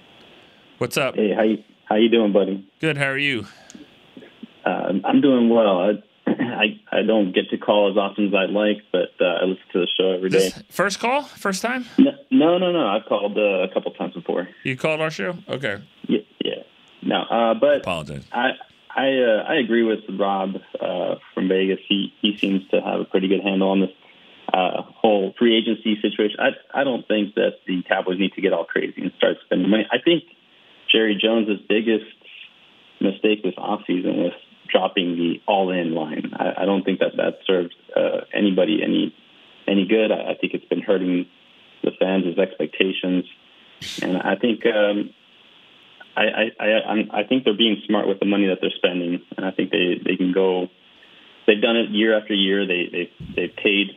what's up? Hey, how you doing, buddy? Good. How are you? I'm doing well. I don't get to call as often as I'd like, but I listen to the show every day. First call? First time? No. I've called a couple times before. You called our show? Okay. Yeah. No, but apologize. I agree with Rob from Vegas. He seems to have a pretty good handle on this whole free agency situation. I don't think that the Cowboys need to get all crazy and start spending money. I think Jerry Jones' biggest mistake this offseason was dropping the all-in line. I don't think that served anybody any good. I think it's been hurting the fans' expectations, and I think I think they're being smart with the money that they're spending, and I think they can go. They've done it year after year. They've paid.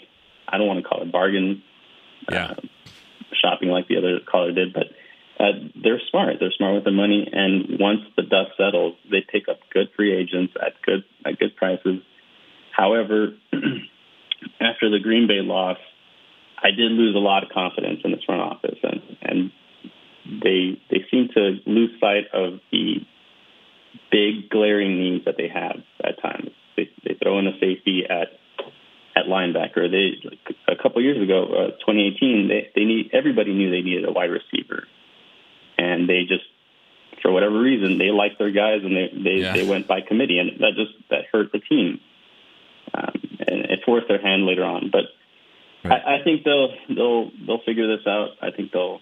I don't want to call it bargain shopping like the other caller did, but they're smart. They're smart with the money, and once the dust settles, they pick up good free agents at good prices. However, after the Green Bay loss, I did lose a lot of confidence in this front office, and they seem to lose sight of the big glaring needs that they have at times. They throw in a safety at linebacker. A couple years ago, 2018, everybody knew they needed a wide receiver, and they just, for whatever reason, they liked their guys and they went by committee, and that hurt the team, and it forced their hand later on. But right. I think they'll figure this out. I think they'll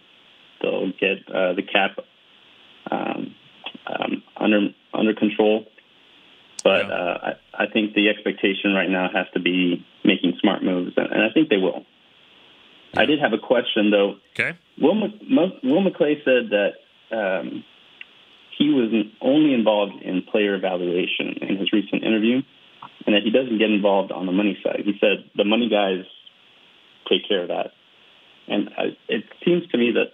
get the cap under control. But I think the expectation right now has to be making smart moves, and I think they will. Yeah. I did have a question, though. Okay. Will McClay said that he was only involved in player evaluation in his recent interview, and that he doesn't get involved on the money side. He said the money guys take care of that. And it seems to me that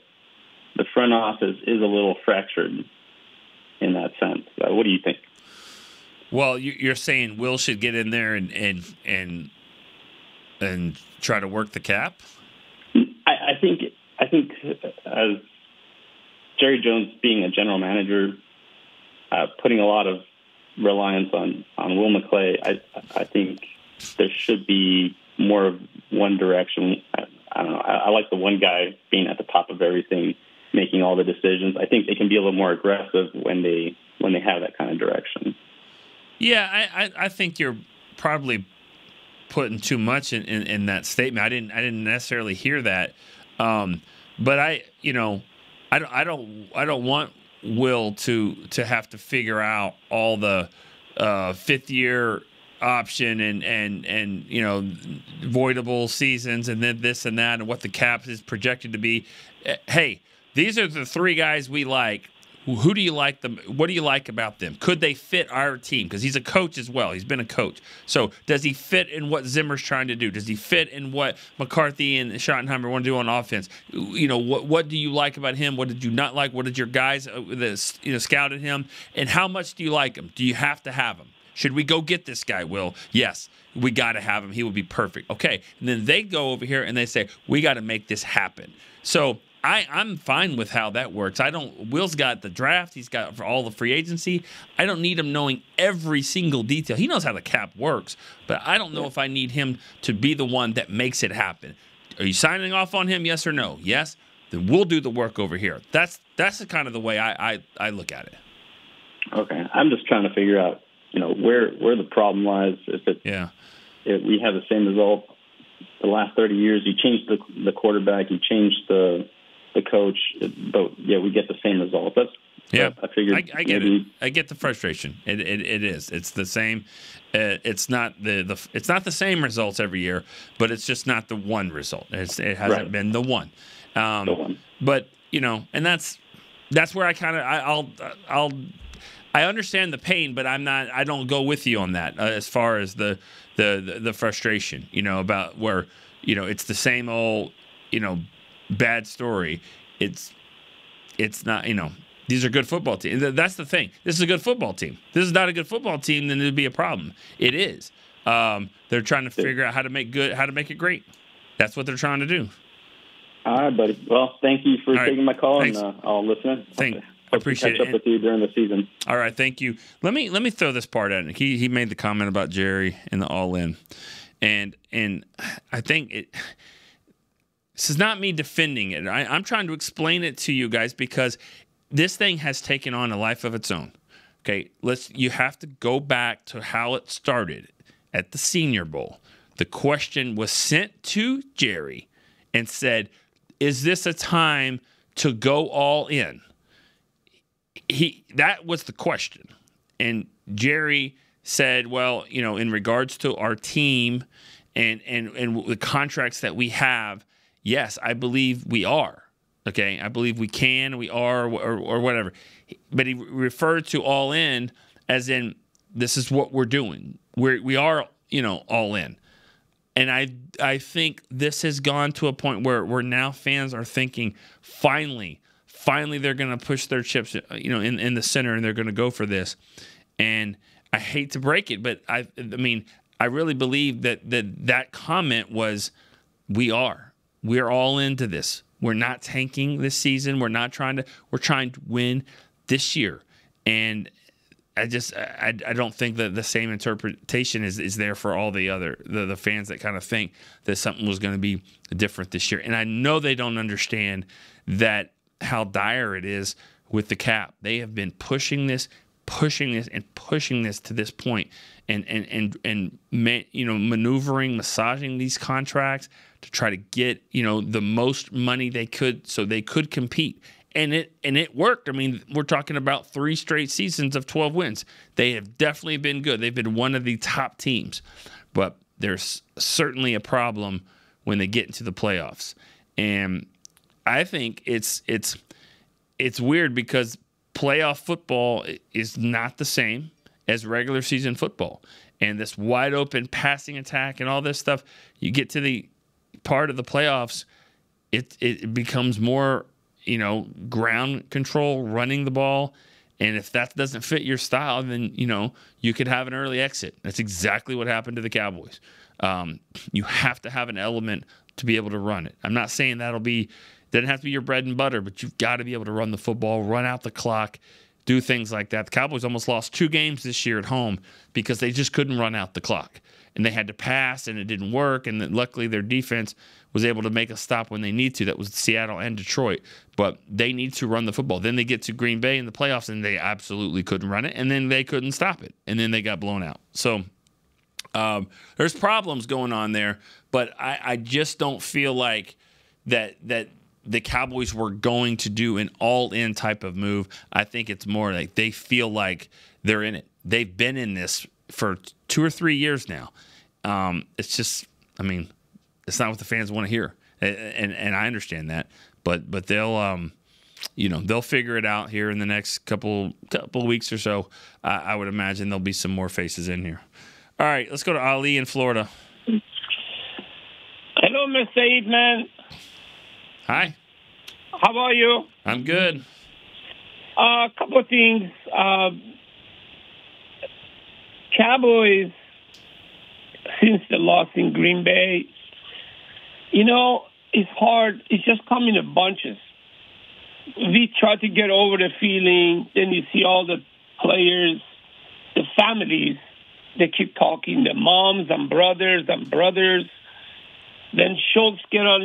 the front office is a little fractured in that sense. What do you think? Well, you're saying Will should get in there and try to work the cap? I think as Jerry Jones being a general manager, putting a lot of reliance on Will McClay, I think there should be more of one direction. I don't know. I like the one guy being at the top of everything, making all the decisions. I think they can be a little more aggressive when they have that kind of direction. Yeah, I think you're probably putting too much in that statement. I didn't necessarily hear that, but I don't want Will to have to figure out all the fifth year option and voidable seasons and then this and that and what the cap is projected to be. Hey, these are the three guys we like. who do you like them? What do you like about them? Could they fit our team? Because he's a coach as well. He's been a coach. So does he fit in what Zimmer's trying to do? Does he fit in what McCarthy and Schottenheimer want to do on offense? What do you like about him? What did you not like? What did your guys scouted him? And how much do you like him? Do you have to have him? Should we go get this guy, Will? Yes, we got to have him. He would be perfect. Okay, and then they go over here and they say, we got to make this happen. So I'm fine with how that works. Will's got the draft. He's got for all the free agency. I don't need him knowing every single detail. He knows how the cap works, but I don't know if I need him to be the one that makes it happen. Are you signing off on him, yes or no? Yes? Then we'll do the work over here. That's the kind of the way I look at it. Okay. I'm just trying to figure out, where the problem lies. If we have the same result the last 30 years, you changed the quarterback, you changed the coach, but we get the same result. I figured. I get it. I get the frustration. It is. It's the same. It's not it's not the same results every year, but it's just not the one result. It hasn't been the one. But and that's where I kind of I understand the pain, but I don't go with you on that as far as the frustration. About where it's the same old bad story. It's not, these are good football teams. That's the thing. This is a good football team. This is not a good football team, then it'd be a problem. It is. They're trying to figure out how to make it great. That's what they're trying to do. All right, buddy. Well, thank you for taking my call, and I'll listen in. I appreciate it. Catch up with you during the season. All right, thank you. Let me throw this part out. He made the comment about Jerry and the all-in, and I think this is not me defending it. I'm trying to explain it to you guys because this thing has taken on a life of its own. Okay, you have to go back to how it started at the Senior Bowl. The question was sent to Jerry and said, "Is this a time to go all in?" That was the question. And Jerry said, well, in regards to our team and the contracts that we have, yes, I believe we are. Okay, I believe we can, we are, or whatever. But he referred to all in as in this is what we're doing. We are, all in. And I think this has gone to a point where now fans are thinking, finally they're going to push their chips, in the center, and they're going to go for this. And I hate to break it, but I really believe that comment was, we're all into this. We're not tanking this season. We're trying to win this year. And I don't think that the same interpretation is there for all the fans that kind of think that something was going to be different this year. And I know they don't understand how dire it is with the cap. They have been pushing this to this point, and maneuvering, massaging these contracts to try to get the most money they could so they could compete. And it worked. I mean, we're talking about 3 straight seasons of 12 wins. They have definitely been good. They've been one of the top teams. But there's certainly a problem when they get into the playoffs. And I think it's weird because playoff football is not the same as regular season football. And this wide open passing attack and all this stuff, you get to the part of the playoffs, it becomes more ground control, running the ball. And if that doesn't fit your style, then, you could have an early exit. That's exactly what happened to the Cowboys. You have to have an element to be able to run it. I'm not saying doesn't have to be your bread and butter, but you've got to be able to run the football, run out the clock, do things like that. The Cowboys almost lost 2 games this year at home because they just couldn't run out the clock. And they had to pass, and it didn't work. And then luckily their defense was able to make a stop when they need to. That was Seattle and Detroit. But they need to run the football. Then they get to Green Bay in the playoffs, and they absolutely couldn't run it. And then they couldn't stop it. And then they got blown out. So there's problems going on there. But I just don't feel like that the Cowboys were going to do an all-in type of move. I think it's more like they feel like they're in it. They've been in this for 2 or 3 years now. It's just, it's not what the fans want to hear, and I understand that. But they'll they'll figure it out here in the next couple weeks or so. I would imagine there'll be some more faces in here. All right, let's go to Ali in Florida. Hello, Mr. Eatman. Hi. How are you? I'm good. A couple of things. Cowboys, since the loss in Green Bay, it's hard. It's just coming in bunches. We try to get over the feeling. Then you see all the players, the families, they keep talking, the moms and brothers. Then Schultz get on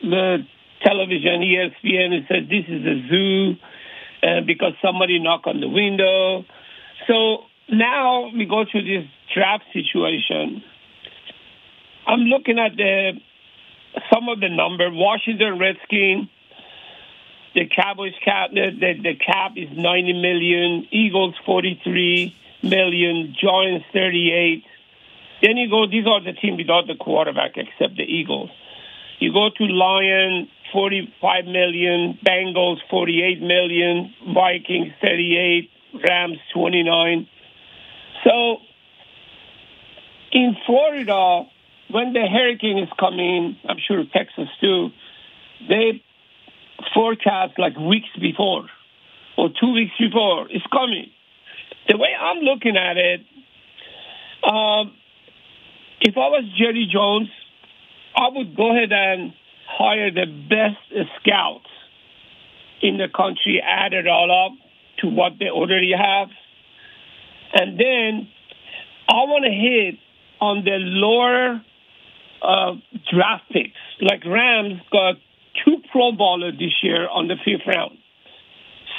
the television, ESPN, and said, this is a zoo because somebody knocked on the window. So now we go to this draft situation. I'm looking at some of the numbers. Washington Redskins, the Cowboys cap, the cap is $90 million. Eagles $43 million. Giants $38. Then you go. These are the teams without the quarterback, except the Eagles. You go to Lions $45 million. Bengals $48 million. Vikings $38. Rams $29. So in Florida, when the hurricane is coming, I'm sure Texas too, they forecast like weeks before or 2 weeks before it's coming. The way I'm looking at it, if I was Jerry Jones, I would go ahead and hire the best scouts in the country, add it all up to what they already have. And then I want to hit on the lower draft picks. Like Rams got 2 Pro Bowlers this year on the 5th round.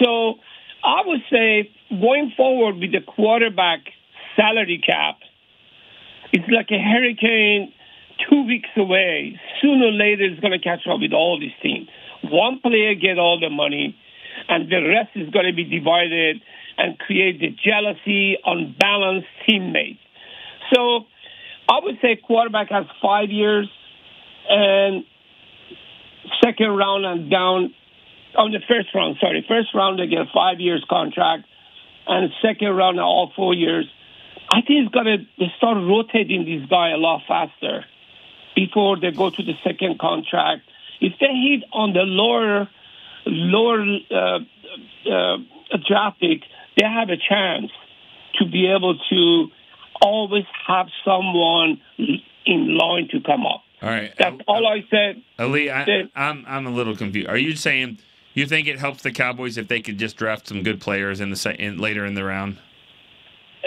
So I would say going forward with the quarterback salary cap, it's like a hurricane 2 weeks away. Sooner or later, it's going to catch up with all these teams. One player get all the money, and the rest is going to be divided and create the jealousy, unbalanced teammates. So I would say quarterback has 5 years, and second round and down on the first round. First round they get a 5 years contract, and second round all 4 years. I think they start rotating this guy a lot faster before they go to the second contract. If they hit on the lower draft pick, they have a chance to be able to always have someone in line to come up. All right. That's all I said. Ali, I'm a little confused. Are you saying you think it helps the Cowboys if they could just draft some good players later in the round?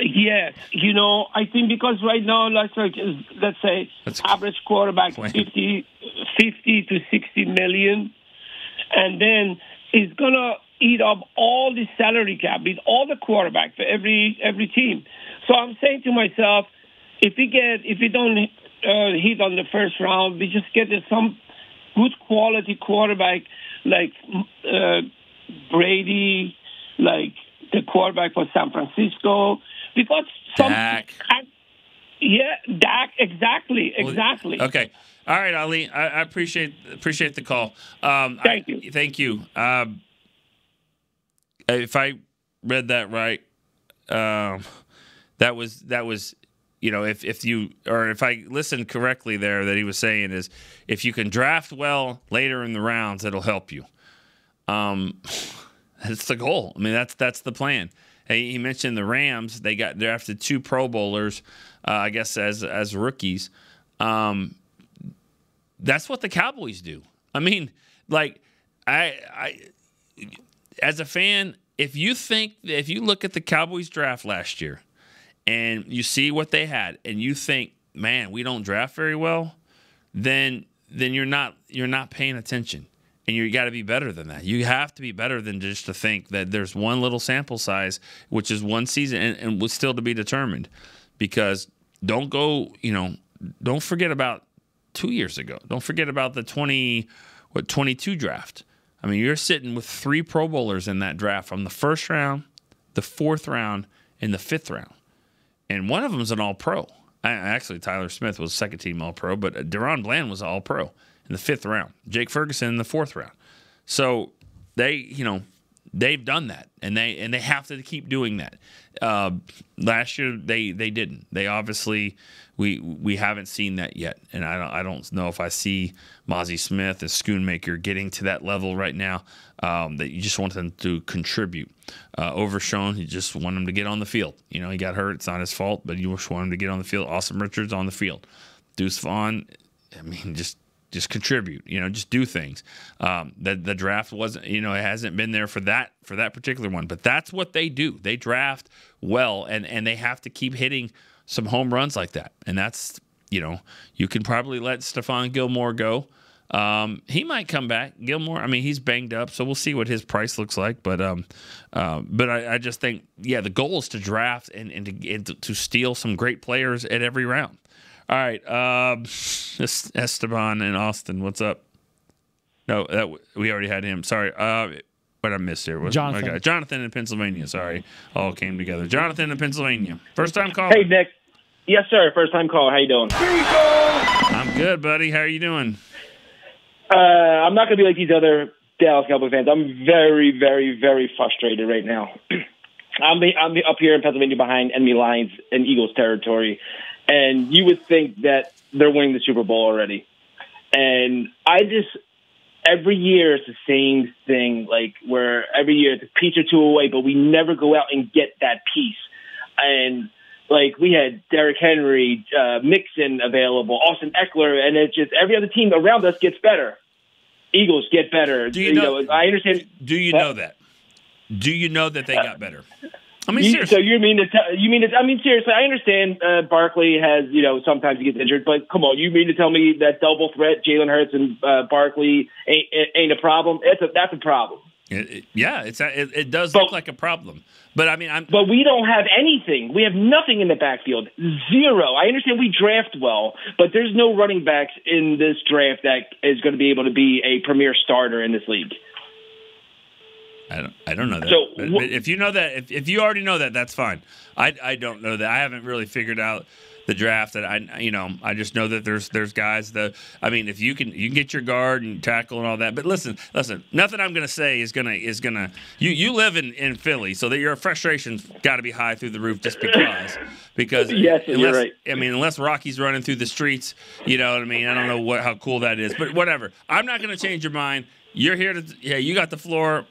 Yes. I think because right now, let's say average quarterback 50 to 60 million, and then it's gonna eat up all the salary cap with all the quarterbacks for every team. So I'm saying to myself, if we don't hit on the first round, we just get some good quality quarterback like Brady, like the quarterback for San Francisco. Because Dak. Dak, exactly. Okay. All right, Ali. I appreciate the call. Thank you. Thank you. If I read that right, that was if I listened correctly there, that he was saying is if you can draft well later in the rounds, it'll help you. That's the goal. I mean, that's the plan. He mentioned the Rams. They got drafted 2 Pro Bowlers, I guess, as rookies. That's what the Cowboys do. I mean, like, I as a fan, if you look at the Cowboys draft last year and you see what they had and you think, man, we don't draft very well, then you're not paying attention. And you got to be better than that. You have to be better than just to think that there's one little sample size, which is one season, and was still to be determined. Because don't forget about 2 years ago. Don't forget about the 22 draft. I mean, you're sitting with 3 Pro Bowlers in that draft from the first round, the 4th round, and the 5th round. And one of them is an All-Pro. Actually, Tyler Smith was second-team All-Pro, but Deron Bland was All-Pro in the 5th round. Jake Ferguson in the 4th round. So they've done that, and they have to keep doing that. Last year they didn't. They obviously we haven't seen that yet, and I don't know if I see Mozzie Smith as Schoonmaker getting to that level right now. That you just want them to contribute. Overshown, you just want him to get on the field. He got hurt; it's not his fault, but you just want him to get on the field. Awesome Richards on the field. Deuce Vaughn, just contribute, just do things. The draft wasn't, it hasn't been there for that particular one, but that's what they do. They draft well, and they have to keep hitting some home runs like that. And that's, you can probably let Stephon Gilmore go. He might come back. Gilmore, he's banged up, so we'll see what his price looks like. But I just think, the goal is to draft and to steal some great players at every round. All right, Esteban in Austin, what's up? No, we already had him. Sorry, what I missed here was Jonathan. Jonathan in Pennsylvania. Sorry, all came together. Jonathan in Pennsylvania, first time caller. Hey Nick, yes sir, first time caller. How you doing? I'm good, buddy. How are you doing? I'm not gonna be like these other Dallas Cowboy fans. I'm very, very, very frustrated right now. I'm up here in Pennsylvania behind enemy lines in Eagles territory. And you would think that they're winning the Super Bowl already. And every year it's the same thing, like where every year it's a piece or two away, but we never go out and get that piece. And like we had Derrick Henry, Mixon available, Austin Eckler, and it's just every other team around us gets better. Eagles get better. Do you know? I understand. Do you know that? Do you know that they got better? Seriously. So you mean seriously, I understand Barkley has, sometimes he gets injured, but come on, you mean to tell me that double threat, Jalen Hurts and Barkley ain't a problem? That's a problem. It does look like a problem. But but we don't have anything. We have nothing in the backfield. Zero. I understand we draft well, but there's no running backs in this draft that is going to be able to be a premier starter in this league. I don't know that. So, but if you know that, if you already know that, that's fine. I don't know that. I haven't really figured out the draft. That I just know that there's guys that if you can get your guard and tackle and all that. But listen, nothing I'm going to say is gonna. You live in Philly, so that your frustration's got to be high through the roof just because yes, you're right. Unless Rocky's running through the streets, you know what I mean. I don't know how cool that is, but whatever. I'm not going to change your mind. You're here to. Yeah, you got the floor.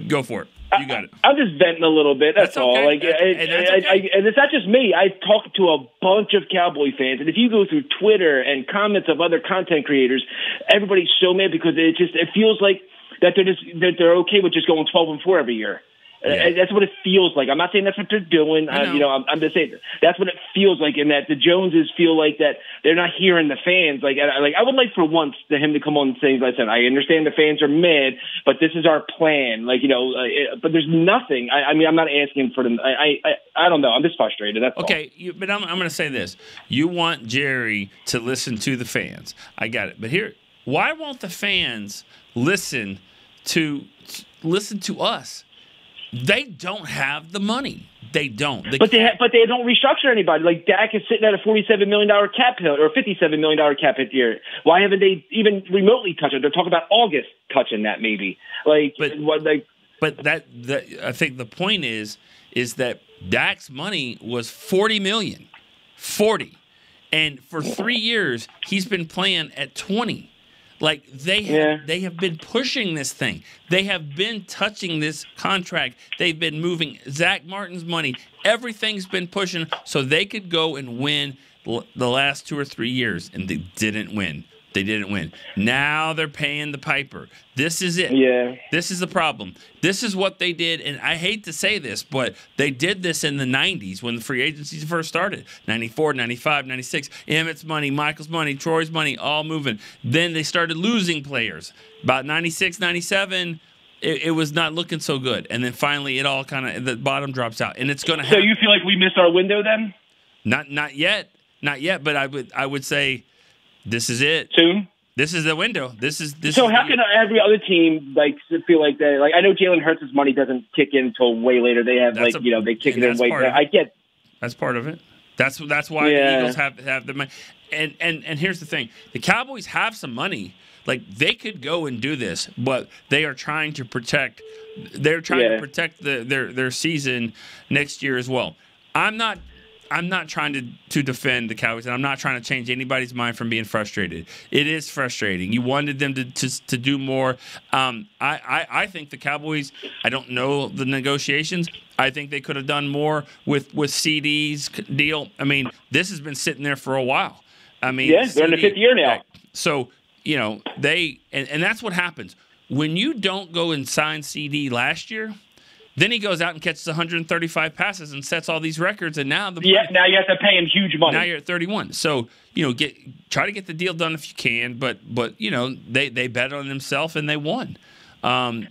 Go for it. You got it. I'm just venting a little bit. That's all. Okay. And it's not just me. I talk to a bunch of Cowboy fans, and if you go through Twitter and comments of other content creators, everybody's so mad because it feels like that they're okay with just going 12-4 every year. Yeah. That's what it feels like. I'm not saying that's what they're doing. I'm just saying that's what it feels like, and that the Joneses feel like that they're not hearing the fans. I would like for once for him to come on and say, "Listen, I understand the fans are mad, but this is our plan." But there's nothing. I'm not asking for them. I don't know. I'm just frustrated. That's okay. But I'm going to say this: you want Jerry to listen to the fans. I got it. But here, why won't the fans listen to us? They don't have the money. They don't. But they don't restructure anybody. Like Dak is sitting at a $47 million cap hit or $57 million cap hit year. Why haven't they even remotely touched it? They're talking about August touching that maybe. I think the point is that Dak's money was $40 million. 40. And for 3 years, he's been playing at 20. Like they have been pushing this thing. They have been touching this contract. They've been moving Zach Martin's money. Everything's been pushing so they could go and win the last 2 or 3 years, and they didn't win. They didn't win. Now they're paying the piper. This is it. Yeah. This is the problem. This is what they did, and I hate to say this, but they did this in the 90s when the free agency first started. 94, 95, 96. Emmett's money, Michael's money, Troy's money, all moving. Then they started losing players. About 96, 97, it was not looking so good. And then finally it all kind of, the bottom drops out. And it's going to happen. So you feel like we missed our window then? Not yet. Not yet, but I would say this is it. Soon? This is the window. This is. So how can every other team feel like that? Like I know Jalen Hurts' money doesn't kick in until way later. They have they kick it in way. I get. That's part of it. That's why the Eagles have the money. and here's the thing: the Cowboys have some money. Like, they could go and do this, but they are trying to protect. They're trying to protect their season next year as well. I'm not trying to defend the Cowboys, and I'm not trying to change anybody's mind from being frustrated. It is frustrating. You wanted them to do more. I think the Cowboys, I don't know the negotiations. I think they could have done more with CD's deal. I mean, this has been sitting there for a while. I mean, they're in the 5th year now. So, you know, and that's what happens. When you don't go and sign CD last year, then he goes out and catches 135 passes and sets all these records, and now now you have to pay him huge money. Now you're at 31. So, you know, try to get the deal done if you can, but you know, they bet on themselves and they won.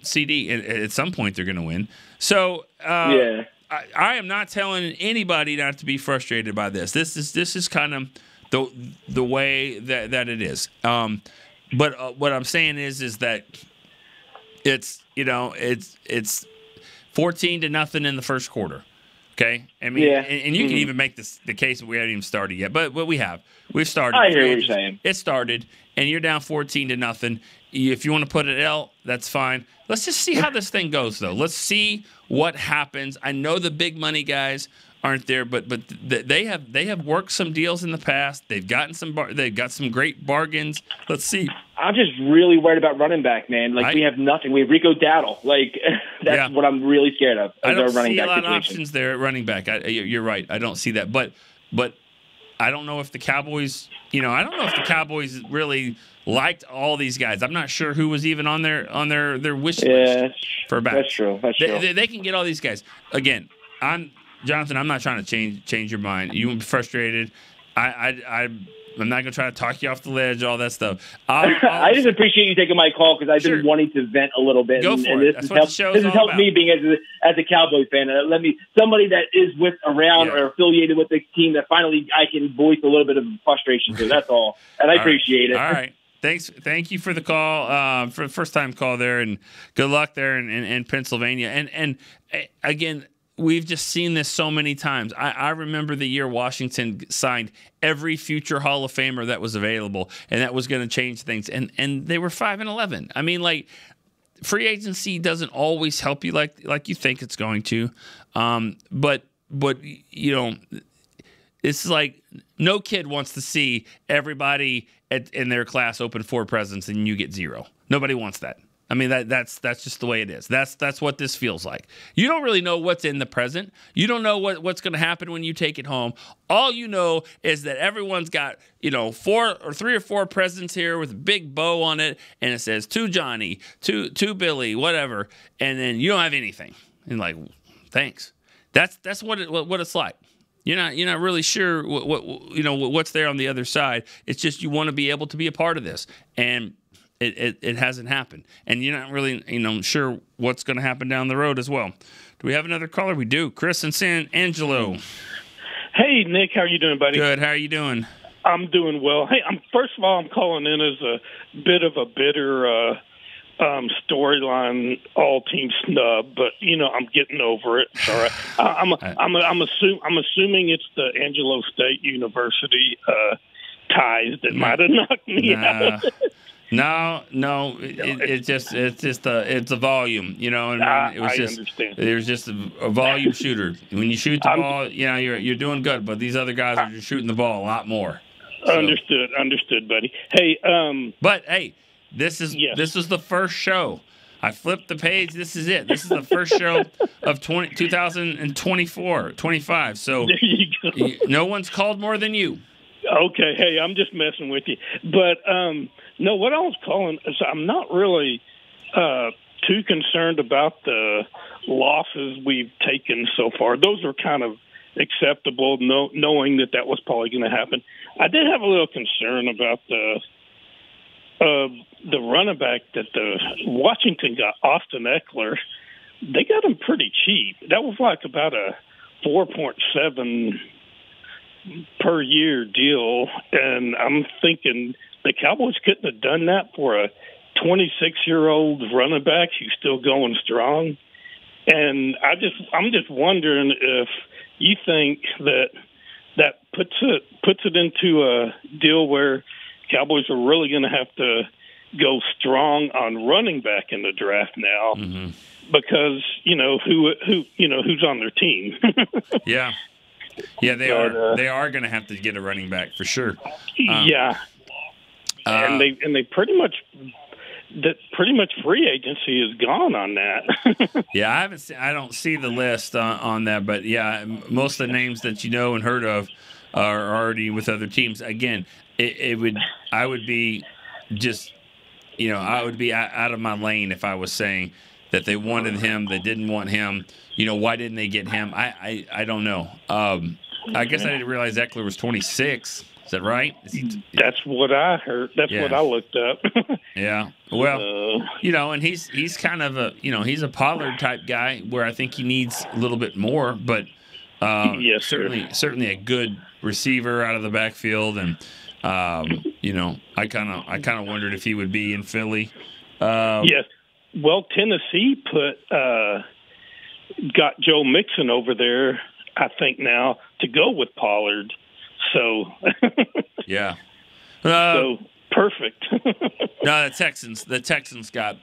CD, at some point they're going to win. So I am not telling anybody not to be frustrated by this. This is kind of the way that it is. But what I'm saying is that it's 14-0 in the first quarter. Okay, I mean, and you can even make the case that we haven't even started yet, but we have. We've started. I hear what you're saying. It started, and you're down 14-0. If you want to put an L, that's fine. Let's just see how this thing goes, though. Let's see what happens. I know the big money guys aren't there, but they have worked some deals in the past. They've gotten they've got some great bargains. Let's see. I'm just really worried about running back, man. Like, we have nothing. We have Rico Dowdle. Like, that's what I'm really scared of. I don't see a lot of options there at running back. You're right. I don't see that. But I don't know if the Cowboys, I don't know if the Cowboys really liked all these guys. I'm not sure who was even on their wish list for backs. That's true. They can get all these guys. Again, Jonathan, I'm not trying to change your mind. You won't be frustrated. I'm not going to try to talk you off the ledge, all that stuff. I just appreciate you taking my call because I've been wanting to vent a little bit. Go for it. That's what the show's all about. This has helped me being as a Cowboys fan. Somebody that is around or affiliated with the team that finally I can voice a little bit of frustration to. That's all. And I appreciate it. All right. Thank you for the call, for the first-time call there, and good luck there in Pennsylvania. And again, we've just seen this so many times. I remember the year Washington signed every future Hall of Famer that was available, and that was going to change things. And they were 5-11. I mean, like, free agency doesn't always help you like you think it's going to. But it's like no kid wants to see everybody in their class open 4 presents and you get 0. Nobody wants that. I mean, that's just the way it is. That's what this feels like. You don't really know what's in the present. You don't know what's going to happen when you take it home. All you know is that everyone's got 3 or 4 presents here with a big bow on it, and it says to Johnny, to Billy, whatever, and then you don't have anything. And like, thanks. That's what it's like. You're not really sure what's there on the other side. It's just you want to be able to be a part of this, and it hasn't happened, and you're not really sure what's going to happen down the road as well. Do we have another caller? We do. Chris in San Angelo. Hey, Nick, how are you doing, buddy? Good. How are you doing? I'm doing well. Hey, first of all, I'm calling in as a bit of a bitter StoryLine all-team snub, but I'm getting over it. It's all right. I'm assuming it's the Angelo State University ties that might have knocked me out. No, it's the volume, I understand. There's just a volume shooter. When you shoot the ball, you're doing good, but these other guys are just shooting the ball a lot more. So. Understood, buddy. Hey, but hey, this is the first show. I flipped the page. This is it. This is the first show of 2024-25. So there you go. No one's called more than you. Okay, hey, I'm just messing with you. But, no, what I was calling is I'm not really too concerned about the losses we've taken so far. Those are kind of acceptable, knowing that was probably going to happen. I did have a little concern about the running back that the Washington got, Austin Eckler. They got him pretty cheap. That was like about a 4.7 per year deal, and I'm thinking the Cowboys couldn't have done that for a 26-year-old running back who's still going strong. And I'm just wondering if you think that puts it into a deal where Cowboys are really going to have to go strong on running back in the draft now, because who's on their team. Yeah, they are. They are going to have to get a running back for sure. And they pretty much free agency is gone on that. Yeah, I don't see the list on that, but yeah, most of the names that you know and heard of are already with other teams. Again, I would be just, I would be out of my lane if I was saying that they wanted him, they didn't want him. Why didn't they get him? I don't know. I guess I didn't realize Eckler was 26. Is that right? That's what I heard. That's what I looked up. Yeah. Well, and he's kind of a, he's a Pollard type guy where I think he needs a little bit more, but certainly a good receiver out of the backfield, and I kind of wondered if he would be in Philly. Yes. Well, Tennessee got Joe Mixon over there, I think, now to go with Pollard. So yeah, so perfect. No, the Texans got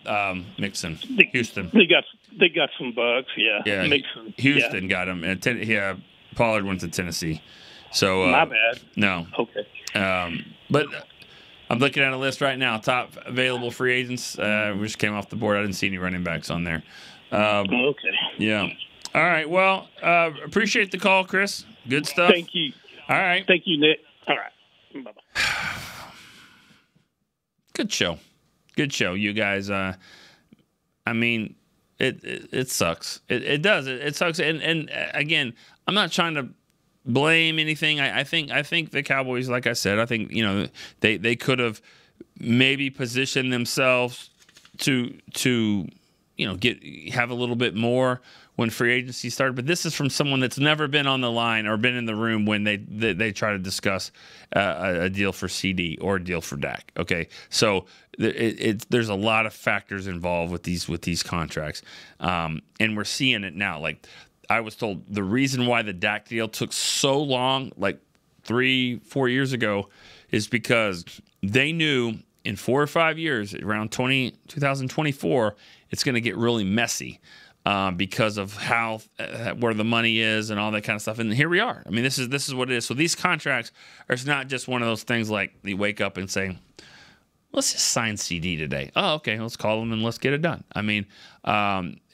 Mixon. Houston. They got some bucks. Yeah. Mixon. Houston got him, and Pollard went to Tennessee. So my bad. No. Okay. But I'm looking at a list right now. Top available free agents. We just came off the board. I didn't see any running backs on there. Okay. Yeah. All right. Well, appreciate the call, Chris. Good stuff. Thank you. All right. Thank you, Nick. All right. Bye-bye. Good show, you guys. I mean, it sucks. It does. It sucks. And again, I'm not trying to blame anything. I think the Cowboys, like I said, I think they could have maybe positioned themselves to have a little bit more when free agency started. But this is from someone that's never been on the line or been in the room when they try to discuss a deal for CD or a deal for Dak. Okay, so there's a lot of factors involved with these contracts, and we're seeing it now. Like I was told, the reason why the Dak deal took so long, like 3-4 years ago, is because they knew in 4 or 5 years, around 2024, it's going to get really messy. Because of how where the money is and all that kind of stuff, and here we are. I mean, this is what it is. So these contracts are not just one of those things like you wake up and say, "Let's just sign CD today." Oh, okay, let's call them and let's get it done. I mean,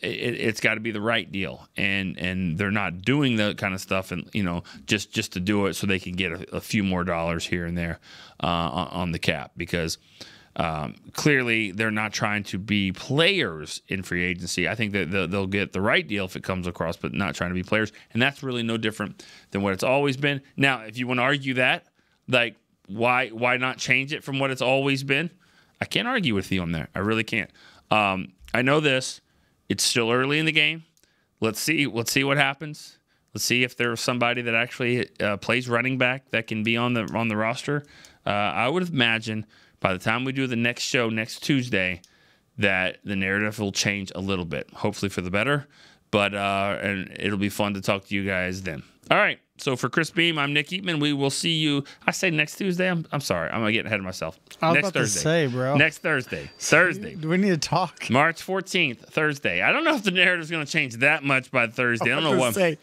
it's got to be the right deal, and they're not doing that kind of stuff, and just to do it so they can get a few more dollars here and there on the cap, because. Clearly, they're not trying to be players in free agency. I think that they'll get the right deal if it comes across, but not trying to be players. And that's really no different than what it's always been. Now, if you want to argue that, like, why not change it from what it's always been? I can't argue with you on there. I really can't. I know this. It's still early in the game. Let's see what happens. Let's see if there's somebody that actually plays running back that can be on the roster. I would imagine by the time we do the next show next Tuesday, that the narrative will change a little bit, hopefully for the better. But and it'll be fun to talk to you guys then. All right. So for Chris Beam, I'm Nick Eatman. We will see you. I say next Tuesday. I'm sorry. I'm gonna get ahead of myself. I was next about Thursday. to say, bro. Next Thursday. Thursday. Do we need to talk? March 14th, Thursday. I don't know if the narrative's gonna change that much by Thursday. I don't know what. I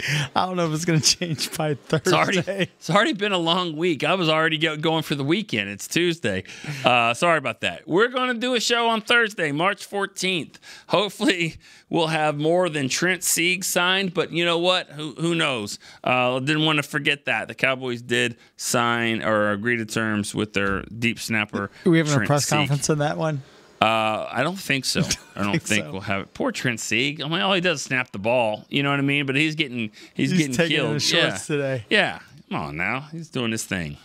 don't know if it's gonna change by Thursday. It's already been a long week. I was already going for the weekend. It's Tuesday. Sorry about that. We're gonna do a show on Thursday, March 14th. Hopefully, we'll have more than Trent Sieg signed. But you know what? Who knows? Didn't want to forget that. The Cowboys did sign or agree to terms with their deep snapper. Are we having Trent a press Sieg. conference on that one? I don't think so. I don't think we'll have it. Poor Trent Sieg. I mean, all he does is snap the ball. You know what I mean? But he's getting taking killed. His shorts today. Yeah. Come on now. He's doing his thing.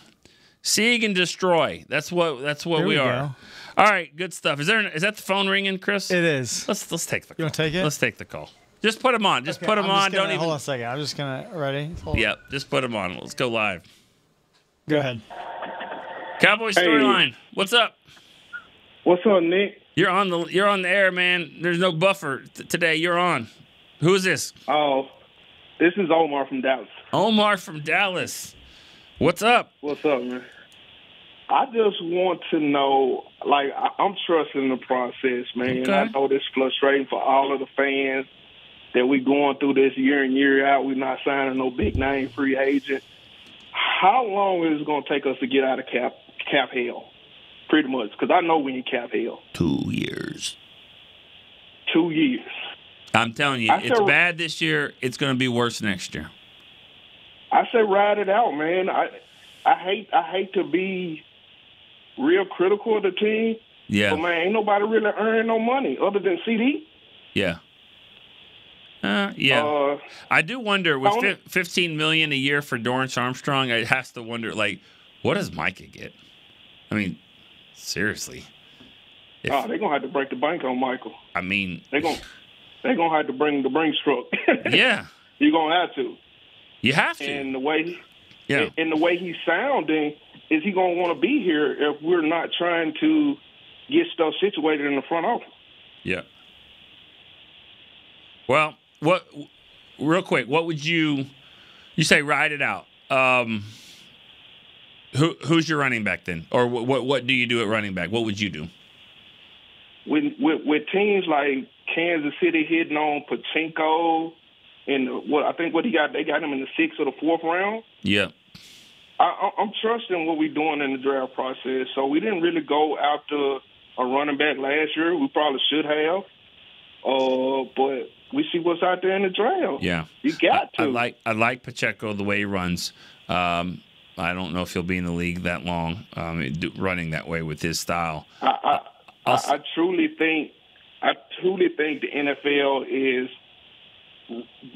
Sieg and destroy. That's what we are. Go. All right, good stuff. Is that the phone ringing, Chris? It is. Let's take the call. You want to take it? Let's take the call. Just put him on. Just put him on. Don't even. Hold on a second. I'm just gonna ready. Yep. Just put him on. Let's go live. Go ahead. Cowboys StoryLine. What's up? What's up, Nick? You're on the air, man. There's no buffer today. You're on. Who is this? Oh, this is Omar from Dallas. Omar from Dallas. What's up? What's up, man? I just want to know, like, I'm trusting the process, man. Okay. I know this is frustrating for all of the fans that we going through this year in, year out. We're not signing no big-name free agent. How long is it going to take us to get out of cap hell? Pretty much, because I know we in cap hell. 2 years. 2 years. I'm telling you, it's bad this year. It's going to be worse next year. I say ride it out, man. I hate to be real critical of the team. Yeah. But, man, ain't nobody really earning no money other than CD. Yeah. Yeah. I do wonder, with $15 million a year for Dorrance Armstrong, I have to wonder, like, what does Micah get? I mean, seriously. They're going to have to break the bank on Michael. I mean. They're going to have to bring the Brinks truck. Yeah. You're going to have to. You have to. And the way he's sounding, is he going to want to be here if we're not trying to get stuff situated in the front office? Yeah. Well, real quick, what would you say ride it out? Who's your running back then? Or what do you do at running back? What would you do? With teams like Kansas City hitting on Pachinko, and they got him in the 6th or the 4th round. Yeah. I'm trusting what we're doing in the draft process. So we didn't really go after a running back last year. We probably should have. But we see what's out there in the draft. Yeah. You got to. I like Pacheco the way he runs. I don't know if he'll be in the league that long, running that way with his style. I truly think the NFL is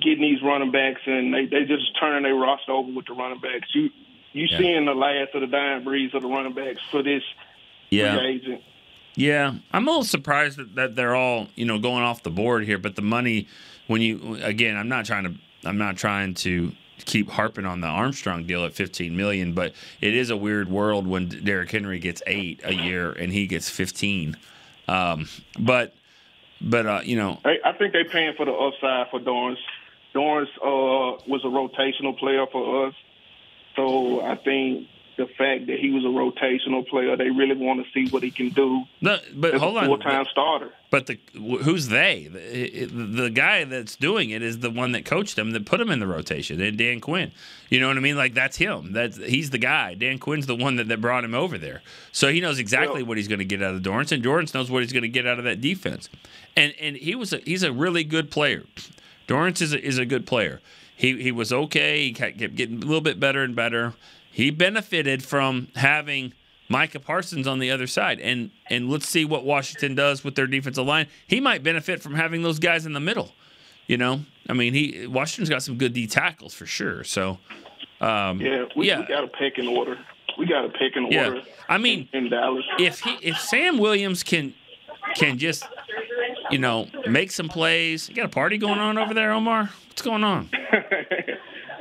getting these running backs, and they just turning their roster over with the running backs. You seeing the last of the dying breeds of the running backs for this free agent. Yeah, I'm a little surprised that they're all going off the board here. But the money, I'm not trying to keep harping on the Armstrong deal at $15 million, but it is a weird world when Derrick Henry gets 8 a year and he gets 15. But I think they're paying for the upside for Dorrance. Dorrance was a rotational player for us, so I think the fact that he was a rotational player, they really want to see what he can do. But hold on, full-time starter. But who's they? The guy that's doing it is the one that coached him, that put him in the rotation, and Dan Quinn. You know what I mean? Like, that's him. He's the guy. Dan Quinn's the one that brought him over there. So he knows exactly what he's going to get out of Dorrance, and Dorrance knows what he's going to get out of that defense. And he's a really good player. Dorrance is a good player. He was okay. He kept getting a little bit better and better. He benefited from having Micah Parsons on the other side. And let's see what Washington does with their defensive line. He might benefit from having those guys in the middle. I mean, Washington's got some good D tackles for sure. So, we got a pecking order. Yeah. I mean, in Dallas. If Sam Williams can just, make some plays. You got a party going on over there, Omar? What's going on?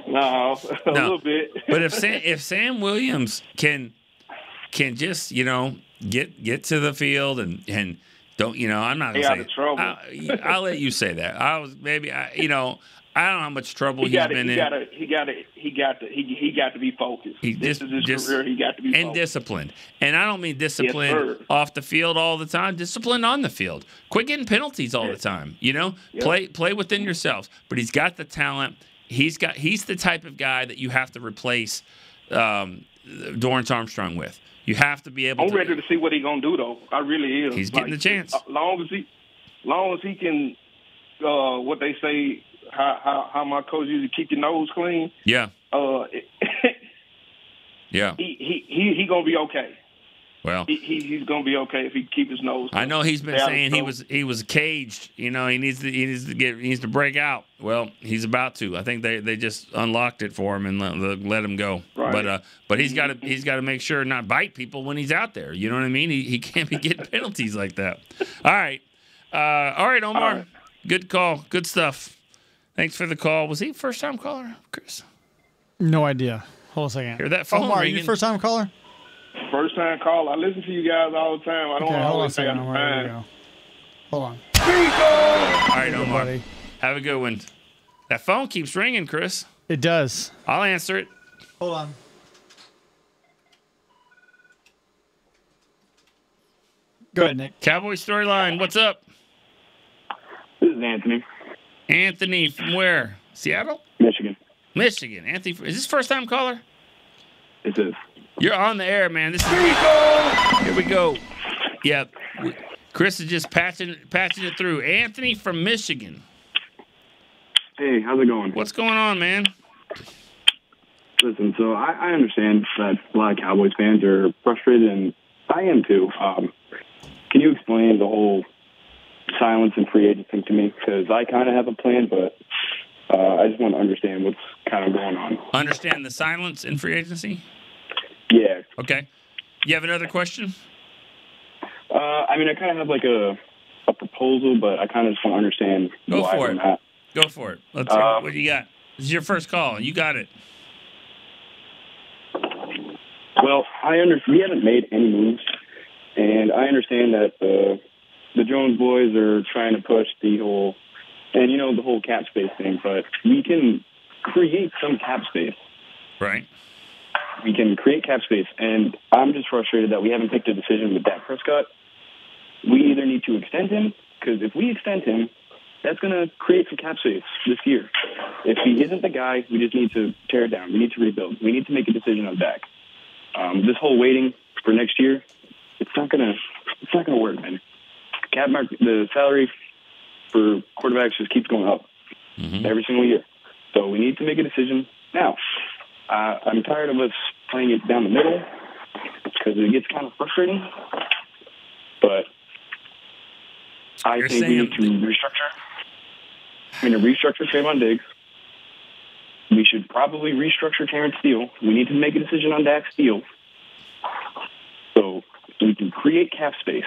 No, a little bit. But if Sam Williams can just get to the field and don't I'm not gonna say trouble. I'll let you say that. I don't know how much trouble he's been in. He got to be focused. This is his career. He got to be focused. And disciplined. And I don't mean disciplined off the field all the time. Disciplined on the field. Quit getting penalties all the time. Play within yourselves. But he's got the talent. He's the type of guy that you have to replace Dorrance Armstrong with. You have to be able. I'm ready to see what he's gonna do, though. I really is. He's getting the chance. Long as he can, what they say, how my coach usually keep your nose clean. Yeah. Yeah. He gonna be okay. Well, he's gonna be okay if he keep his nose clean. I know he's been saying he was caged. He needs to break out. Well, he's about to. I think they just unlocked it for him and let him go. Right. But he's got to make sure not bite people when he's out there. You know what I mean? He can't be getting penalties like that. All right, Omar. All right. Good call. Good stuff. Thanks for the call. Was he a first-time caller, Chris? No idea. Hold on a second. Hear that phone Omar, ringing? Are you first-time caller? First-time caller. I listen to you guys all the time. I don't always say I'm fine. Hold on. All right, Omar. Buddy. Have a good one. That phone keeps ringing, Chris. It does. I'll answer it. Hold on. Go ahead, Nick. Cowboy Storyline, what's up? This is Anthony. Anthony from where? Seattle? Michigan. Michigan. Anthony, is this first-time caller? It is. You're on the air, man. Here we go. Yep. Chris is just patching it through. Anthony from Michigan. Hey, how's it going? What's going on, man? Listen, so I understand that a lot of Cowboys fans are frustrated, and I am too. Can you explain the whole silence and free agent thing to me? Because I kind of have a plan, but I just want to understand what's kind of going on. Understand the silence in free agency? Yeah. Okay. You have another question? I mean, I kind of have like a proposal, but I kind of just want to understand why we're not. Go for it. Let's hear what you got. This is your first call. You got it. Well, we haven't made any moves, and I understand that the Jones boys are trying to push the whole, and the whole cap space thing, but we can create some cap space. Right. We can create cap space, and I'm just frustrated that we haven't picked a decision with Dak Prescott. We either need to extend him, because if we extend him, that's going to create some cap space this year. If he isn't the guy, we just need to tear it down. We need to rebuild. We need to make a decision on Dak. This whole waiting for next year, it's not gonna work, man. The salary for quarterbacks just keeps going up every single year. So we need to make a decision now. I'm tired of us playing it down the middle because it gets kind of frustrating. But I think we need to restructure. I'm going to restructure Trayvon Diggs. We should probably restructure Terrence Steele. We need to make a decision on Dak Steele. So we can create cap space.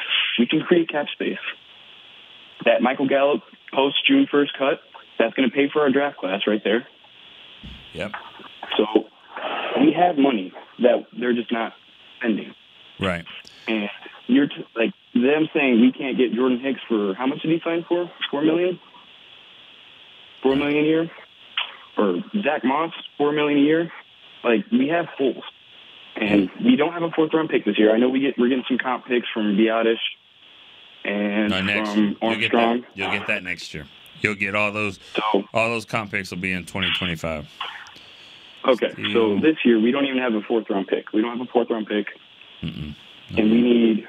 That Michael Gallup post-June 1st cut, that's going to pay for our draft class right there. Yep. So we have money that they're just not spending. Right. And them saying we can't get Jordan Hicks for, how much did he sign for? $4 million? $4 million a year? Or Zach Moss, $4 million a year. We have holes, and we don't have a 4th-round pick this year. I know we're getting some comp picks from Biotish and from Armstrong. You'll get that next year. You'll get all those. All those comp picks will be in 2025. Okay, so this year we don't even have a 4th-round pick. We don't have a 4th-round pick, and we need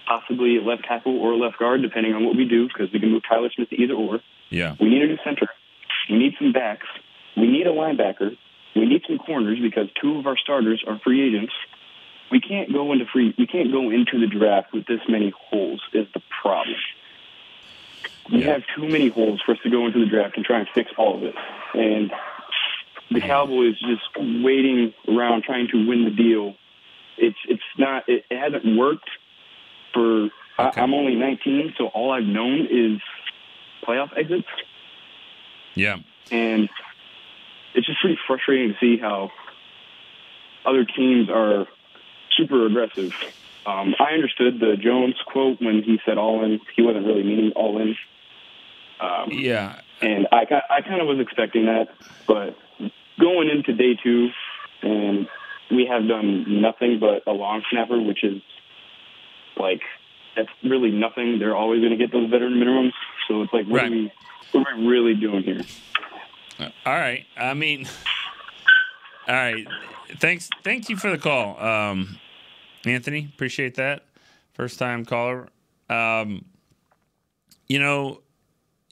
possibly a left tackle or a left guard, depending on what we do, because we can move Tyler Smith to either or. Yeah. We need a new center. We need some backs. We need a linebacker. We need some corners because 2 of our starters are free agents. We can't go into the draft with this many holes is the problem. We have too many holes for us to go into the draft and try and fix all of it. And the Cowboys just waiting around trying to win the deal. It hasn't worked for I'm only 19, so all I've known is playoff exits. Yeah. And it's just pretty frustrating to see how other teams are super aggressive. I understood the Jones quote when he said all in. He wasn't really meaning all in. Yeah. And I kind of was expecting that. But going into day 2, and we have done nothing but a long snapper, which is that's really nothing. They're always going to get those veteran minimums. So it's what are we really doing here? All right. I mean, all right. Thank you for the call, Anthony. Appreciate that. First time caller.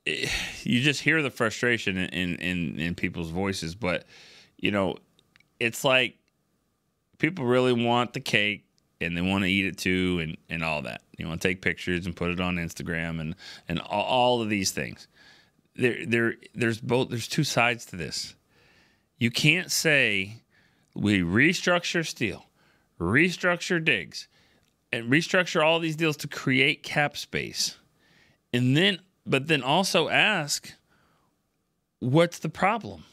You just hear the frustration in people's voices, but it's like people really want the cake and they want to eat it too, and all that. You want to take pictures and put it on Instagram and all of these things. There's 2 sides to this. You can't say we restructure Steele, restructure Diggs, and restructure all these deals to create cap space, but then also ask, what's the problem?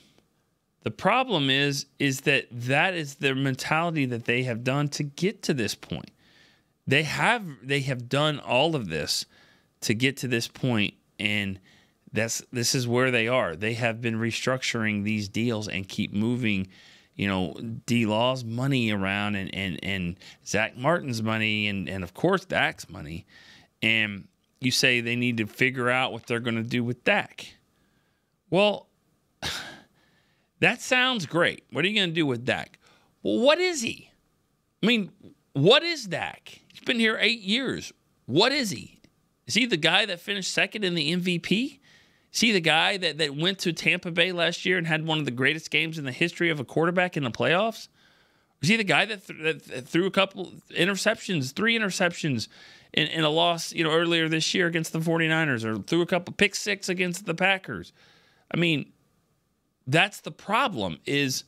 The problem is that is their mentality that they have done to get to this point. They have done all of this to get to this point, and this is where they are. They have been restructuring these deals and keep moving, D-Law's money around and Zach Martin's money and of course Dak's money. And you say they need to figure out what they're going to do with Dak. Well, that sounds great. What are you going to do with Dak? Well, what is he? I mean, what is Dak? He's been here 8 years. What is he? Is he the guy that finished second in the MVP? Is he the guy that went to Tampa Bay last year and had one of the greatest games in the history of a quarterback in the playoffs? Was he the guy that threw a couple interceptions, 3 interceptions in a loss, earlier this year against the 49ers, or threw a couple pick six against the Packers? I mean, that's the problem is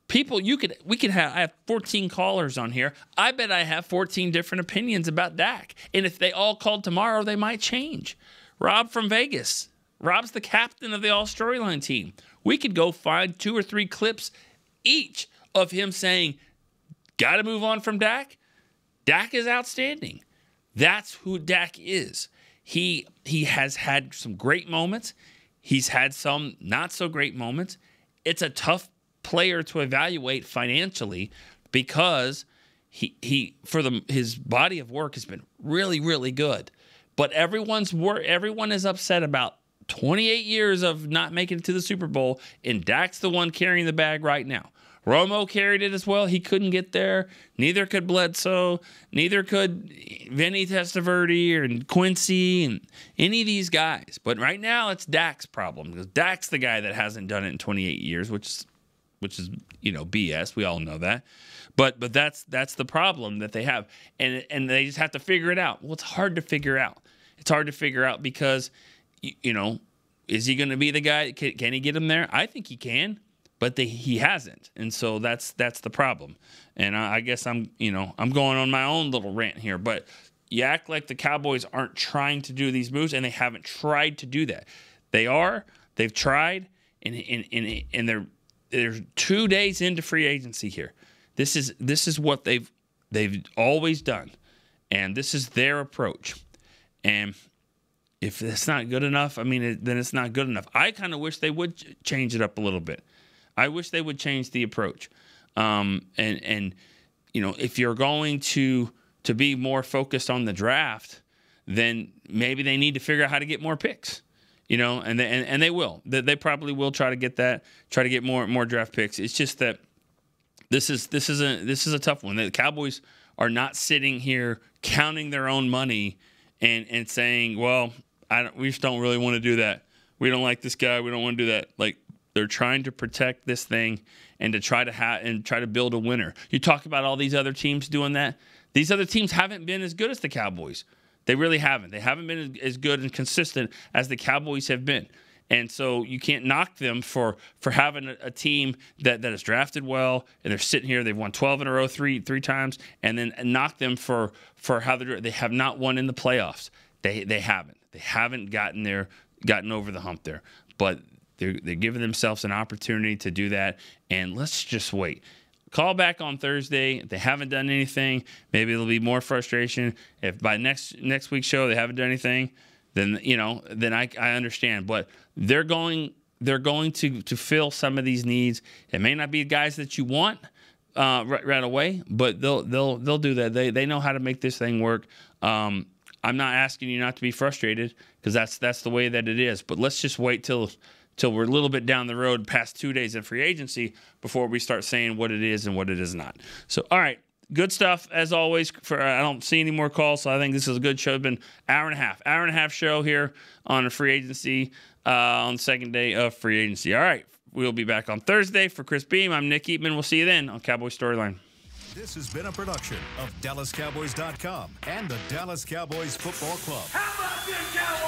people, I have 14 callers on here. I bet I have 14 different opinions about Dak. And if they all called tomorrow, they might change. Rob from Vegas. Rob's the captain of the All-Storyline team. We could go find 2 or 3 clips each of him saying, got to move on from Dak. Dak is outstanding. That's who Dak is. He has had some great moments. He's had some not so great moments. It's a tough player to evaluate financially because his body of work has been really, really good. But everyone is upset about 28 years of not making it to the Super Bowl, and Dak's the one carrying the bag right now. Romo carried it as well. He couldn't get there. Neither could Bledsoe. Neither could Vinny Testaverde or Quincy and any of these guys. But right now, it's Dak's problem because Dak's the guy that hasn't done it in 28 years, which is BS. We all know that. But that's the problem that they have, and they just have to figure it out. Well, it's hard to figure out. It's hard to figure out because, is he going to be the guy? Can he get him there? I think he can. But he hasn't, and so that's the problem. And I guess I'm going on my own little rant here. But you act like the Cowboys aren't trying to do these moves, and they haven't tried to do that. They are. They've tried, and they're 2 days into free agency here. This is what they've always done, and this is their approach. And if it's not good enough, then it's not good enough. I kind of wish they would change it up a little bit. I wish they would change the approach. If you're going to be more focused on the draft, then maybe they need to figure out how to get more picks. And they will. They probably will try to get that. Try to get more draft picks. It's just that this is a tough one. The Cowboys are not sitting here counting their own money and saying, well, we just don't really want to do that. We don't like this guy. We don't want to do that. Like, they're trying to protect this thing and to try to build a winner. You talk about all these other teams doing that. These other teams haven't been as good as the Cowboys. They really haven't. They haven't been as good and consistent as the Cowboys have been. And so you can't knock them for having a team that has drafted well, and they're sitting here. They've won 12 in a row three times, and then knock them for how they have not won in the playoffs. They haven't. They haven't gotten over the hump there. But they're giving themselves an opportunity to do that, and let's just wait. Call back on Thursday. If they haven't done anything, maybe there'll be more frustration. If by next week's show they haven't done anything, then I understand. But they're going to fill some of these needs. It may not be guys that you want right away, but they'll do that. They know how to make this thing work. I'm not asking you not to be frustrated because that's the way that it is. But let's just wait till we're a little bit down the road past 2 days of free agency before we start saying what it is and what it is not. So, all right, good stuff as always. I don't see any more calls, so I think this is a good show. It's been hour and a half show here on a free agency on the second day of free agency. All right, we'll be back on Thursday. For Chris Beam, I'm Nick Eatman. We'll see you then on Cowboy Storyline. This has been a production of DallasCowboys.com and the Dallas Cowboys Football Club. How about this, Cowboys?